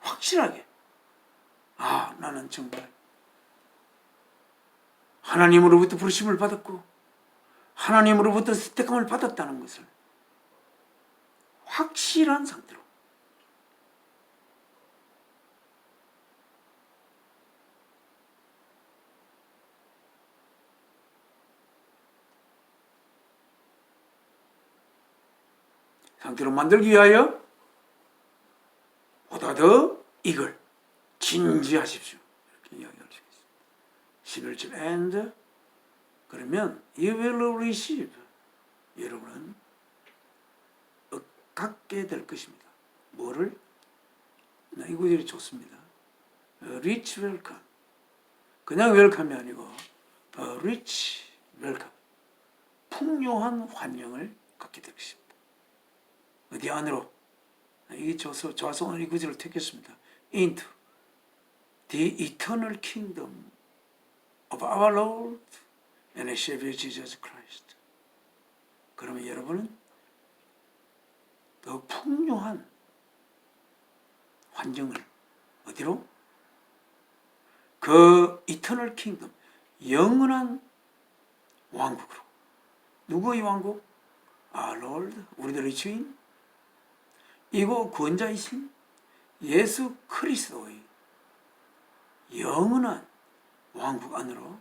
확실하게 나는 정말 하나님으로부터 부르심을 받았고 하나님으로부터 선택함을 받았다는 것을 확실한 상태로 만들기 위하여 보다 더 이걸 진지하십시오. 이렇게 이야기할 수 있습니다. 11절 and 그러면 you will receive 여러분은 갖게 될 것입니다. 뭐를? 이 구절이 좋습니다. rich welcome 그냥 웰컴이 아니고 rich welcome 풍요한 환영을 갖게 될 것입니다. 어디 안으로? 이게 좋아서 오늘 이 구절을 택했습니다. into the eternal kingdom of our Lord and Savior Jesus Christ. 그러면 여러분은 더 풍요한 환경을 어디로? 그 eternal kingdom 영원한 왕국으로. 누구의 왕국? Our Lord 우리들의 주인 이고 구원자이신 예수 그리스도의 영원한 왕국 안으로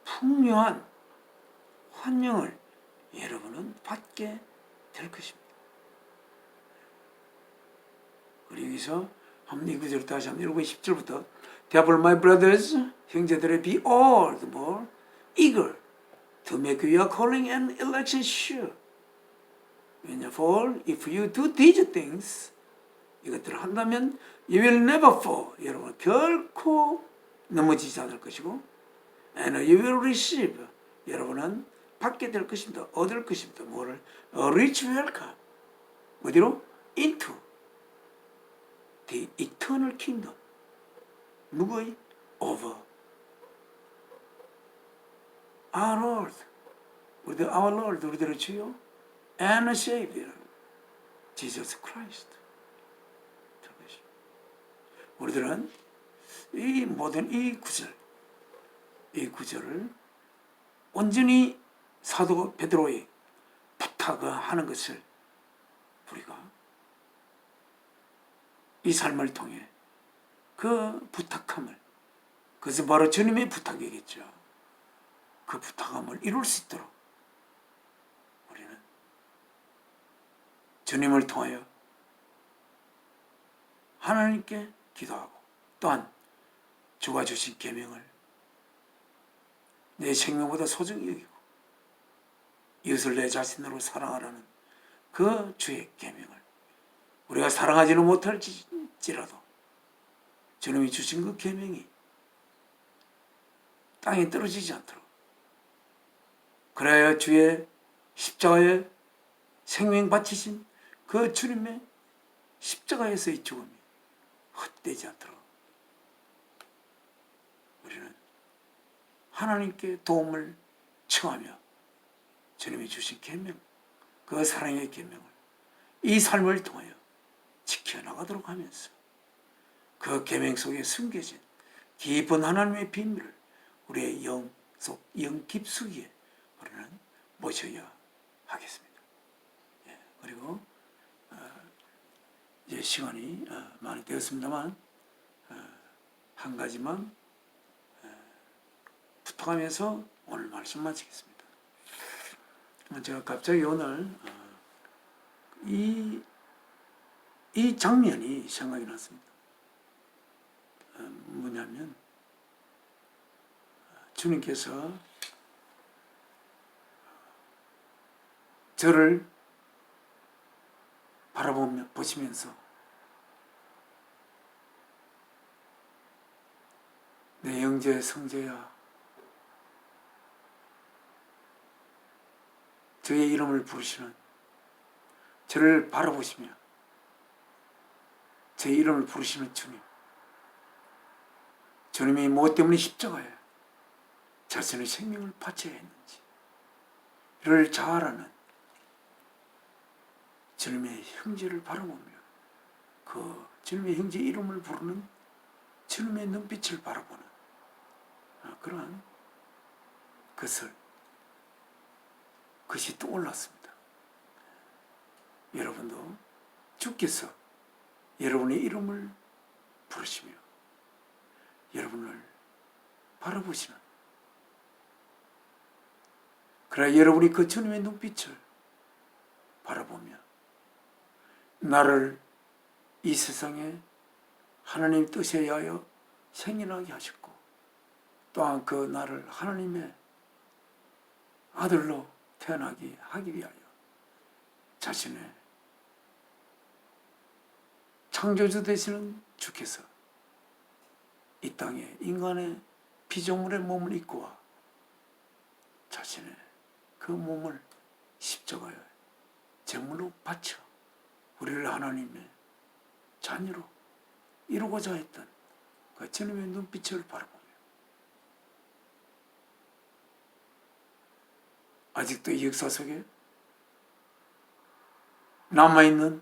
풍요한 환영을 여러분은 받게 될 것입니다. 그리고 여기서 한번 이 구절을 다시 한번 읽고 10절부터 Therefore my brothers 형제들의 be all the more eager to make your calling and election sure. For if you do these things 이것들을 한다면 you will never fall. 여러분 결코 넘어지지 않을 것이고 and you will receive. 여러분은 받게 될 것입니다. 얻을 것입니다. 뭐를? A rich welcome. 어디로? Into the eternal kingdom. 누구의? Of our Lord. our Lord 우리들의 주요 and Savior Jesus Christ. 우리들은 이 모든 이 구절을 온전히 사도 베드로의 부탁하는 것을 우리가 이 삶을 통해 그 부탁함을 그것은 바로 주님의 부탁이겠죠. 그 부탁함을 이룰 수 있도록 우리는 주님을 통하여 하나님께 기도하고 또한 주가 주신 계명을 내 생명보다 소중히 여기고 이웃을 내 자신으로 사랑하라는 그 주의 계명을 우리가 사랑하지는 못할지라도 주님이 주신 그 계명이 땅에 떨어지지 않도록, 그래야 주의 십자가에 생명 바치신 그 주님의 십자가에서의 죽음이 헛되지 않도록 우리는 하나님께 도움을 청하며 주님이 주신 계명, 그 사랑의 계명을 이 삶을 통하여 지켜나가도록 하면서 그 계명 속에 숨겨진 깊은 하나님의 비밀을 우리의 영 깊숙이에 우리는 모셔야 하겠습니다. 예, 그리고 이제 시간이 많이 되었습니다만 한 가지만 부탁하면서 오늘 말씀 마치겠습니다. 제가 갑자기 오늘 이 장면이 생각이 났습니다. 뭐냐면 주님께서 저를 보시면서 내 영재 성재야, 저의 이름을 부르시는, 저를 바라보시며 제 이름을 부르시는 주님이 무엇 때문에 십자가에 자신의 생명을 바쳐야 했는지 이를 잘 아는 주님의 형제를 바라보며 그 주님의 형제 이름을 부르는 주님의 눈빛을 바라보는 그러한 그것이 떠올랐습니다. 여러분도 주께서 여러분의 이름을 부르시며 여러분을 바라보시는, 그러나 여러분이 그 주님의 눈빛을 바라보며 나를 이 세상에 하나님 뜻에 의하여 생겨나게 하셨고 또한 그 나를 하나님의 아들로 태어나게 하기 위하여 자신의 창조주 되시는 주께서 이 땅에 인간의 피조물의 몸을 입고 와 자신의 그 몸을 십자가에 제물로 바쳐 우리를 하나님의 자녀로 이루고자 했던 그 주님의 눈빛을 바라보며 아직도 이 역사 속에 남아있는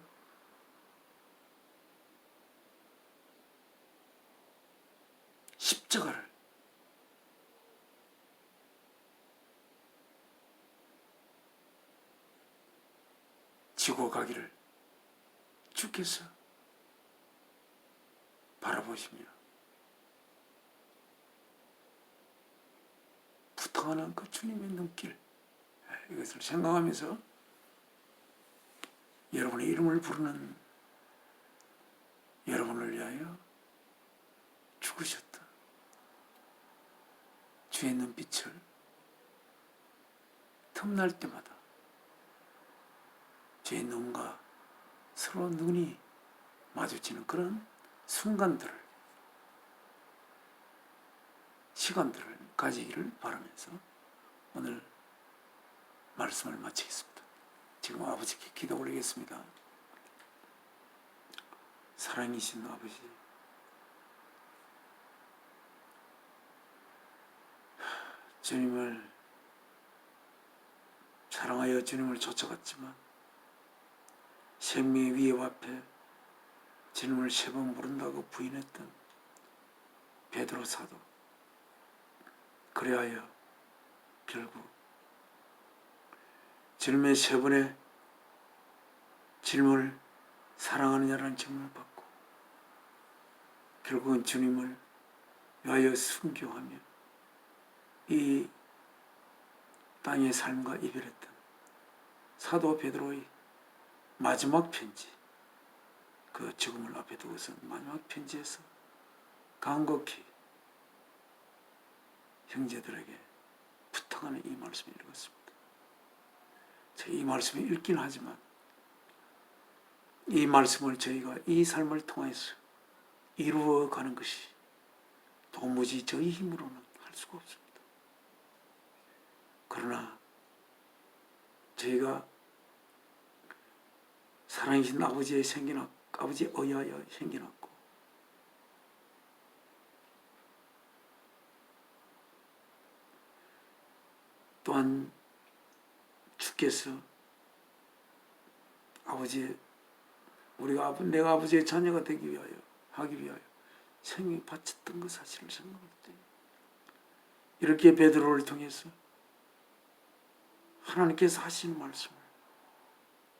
십자가를 지고 가기를 주께서 바라보시며 부탁하는 그 주님의 눈길, 이것을 생각하면서 여러분의 이름을 부르는 여러분을 위하여 죽으셨다 주의 눈빛을 틈날 때마다 주의 눈과 서로 눈이 마주치는 그런 시간들을 가지기를 바라면서 오늘 말씀을 마치겠습니다. 지금 아버지께 기도 올리겠습니다. 사랑이신 아버지, 주님을 사랑하여 주님을 쫓아갔지만 생명의 위협 앞에 주님을 3번 부른다고 부인했던 베드로 사도, 그리하여 결국 주님의 3번의 질문을 사랑하느냐라는 질문을 받고 결국은 주님을 위하여 순교하며 이 땅의 삶과 이별했던 사도 베드로의 마지막 편지, 그 죽음을 앞에 두고서 마지막 편지에서 간곡히 형제들에게 부탁하는 이 말씀을 읽었습니다. 제가 이 말씀을 읽긴 하지만 이 말씀을 저희가 이 삶을 통해서 이루어가는 것이 도무지 저희 힘으로는 할 수가 없습니다. 그러나 저희가 살아계신 아버지의 아버지의 의하여 생겨났고 또한 주께서 아버지의 내가 아버지의 자녀가 되기 위하여 하기 위하여 생명 바쳤던 그 사실을 생각할 때 이렇게 베드로를 통해서 하나님께서 하시는 말씀을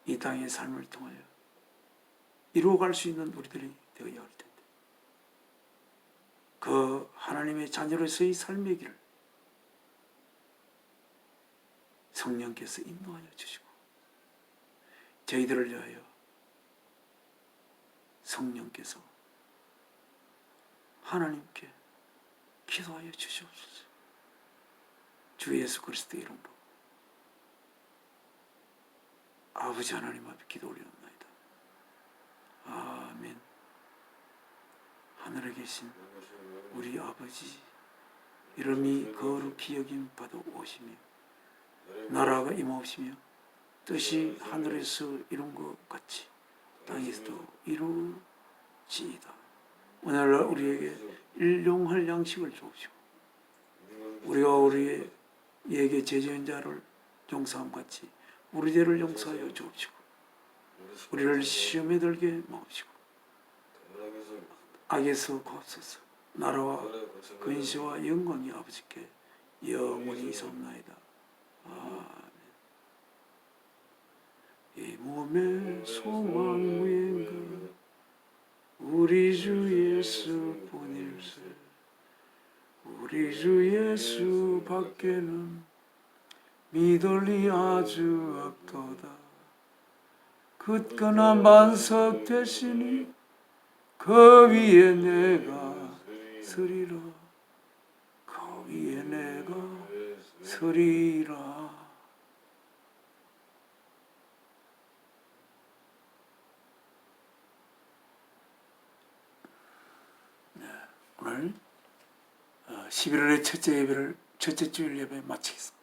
이 땅의 삶을 통하여 이루어갈 수 있는 우리들이 되어야 할 텐데 그 하나님의 자녀로서의 삶의 길을 성령께서 인도하여 주시고 저희들을 위하여 성령께서 하나님께 기도하여 주시옵소서. 주 예수 그리스도의 이름으로 아버지 하나님 앞에 기도 올리옵나이다. 아멘. 하늘에 계신 우리 아버지 이름이 거룩히 여김 받아 오시며 나라가 임하옵시며 뜻이 하늘에서 이룬 것 같이 땅에서도 이루어지이다. 오늘날 우리에게 일용할 양식을 주옵시고 우리가 우리에게 죄지은 자를 용서함 같이 우리 죄를 용서하여 주옵시고 우리를 시험에 들게 마옵시고 악에서 구하옵소서. 나라와 근시와 영광이 아버지께 영원히 있사옵나이다. 아멘. 이 몸의 소망 무인가 우리 주 예수뿐일세. 우리 주 예수 밖에는 믿을리 아주 없도다. 굳건한 반석 되시니 그 위에 내가 서리라. 그 위에 내가 서리라. 네, 오늘 11월의 첫째 주일 예배 마치겠습니다.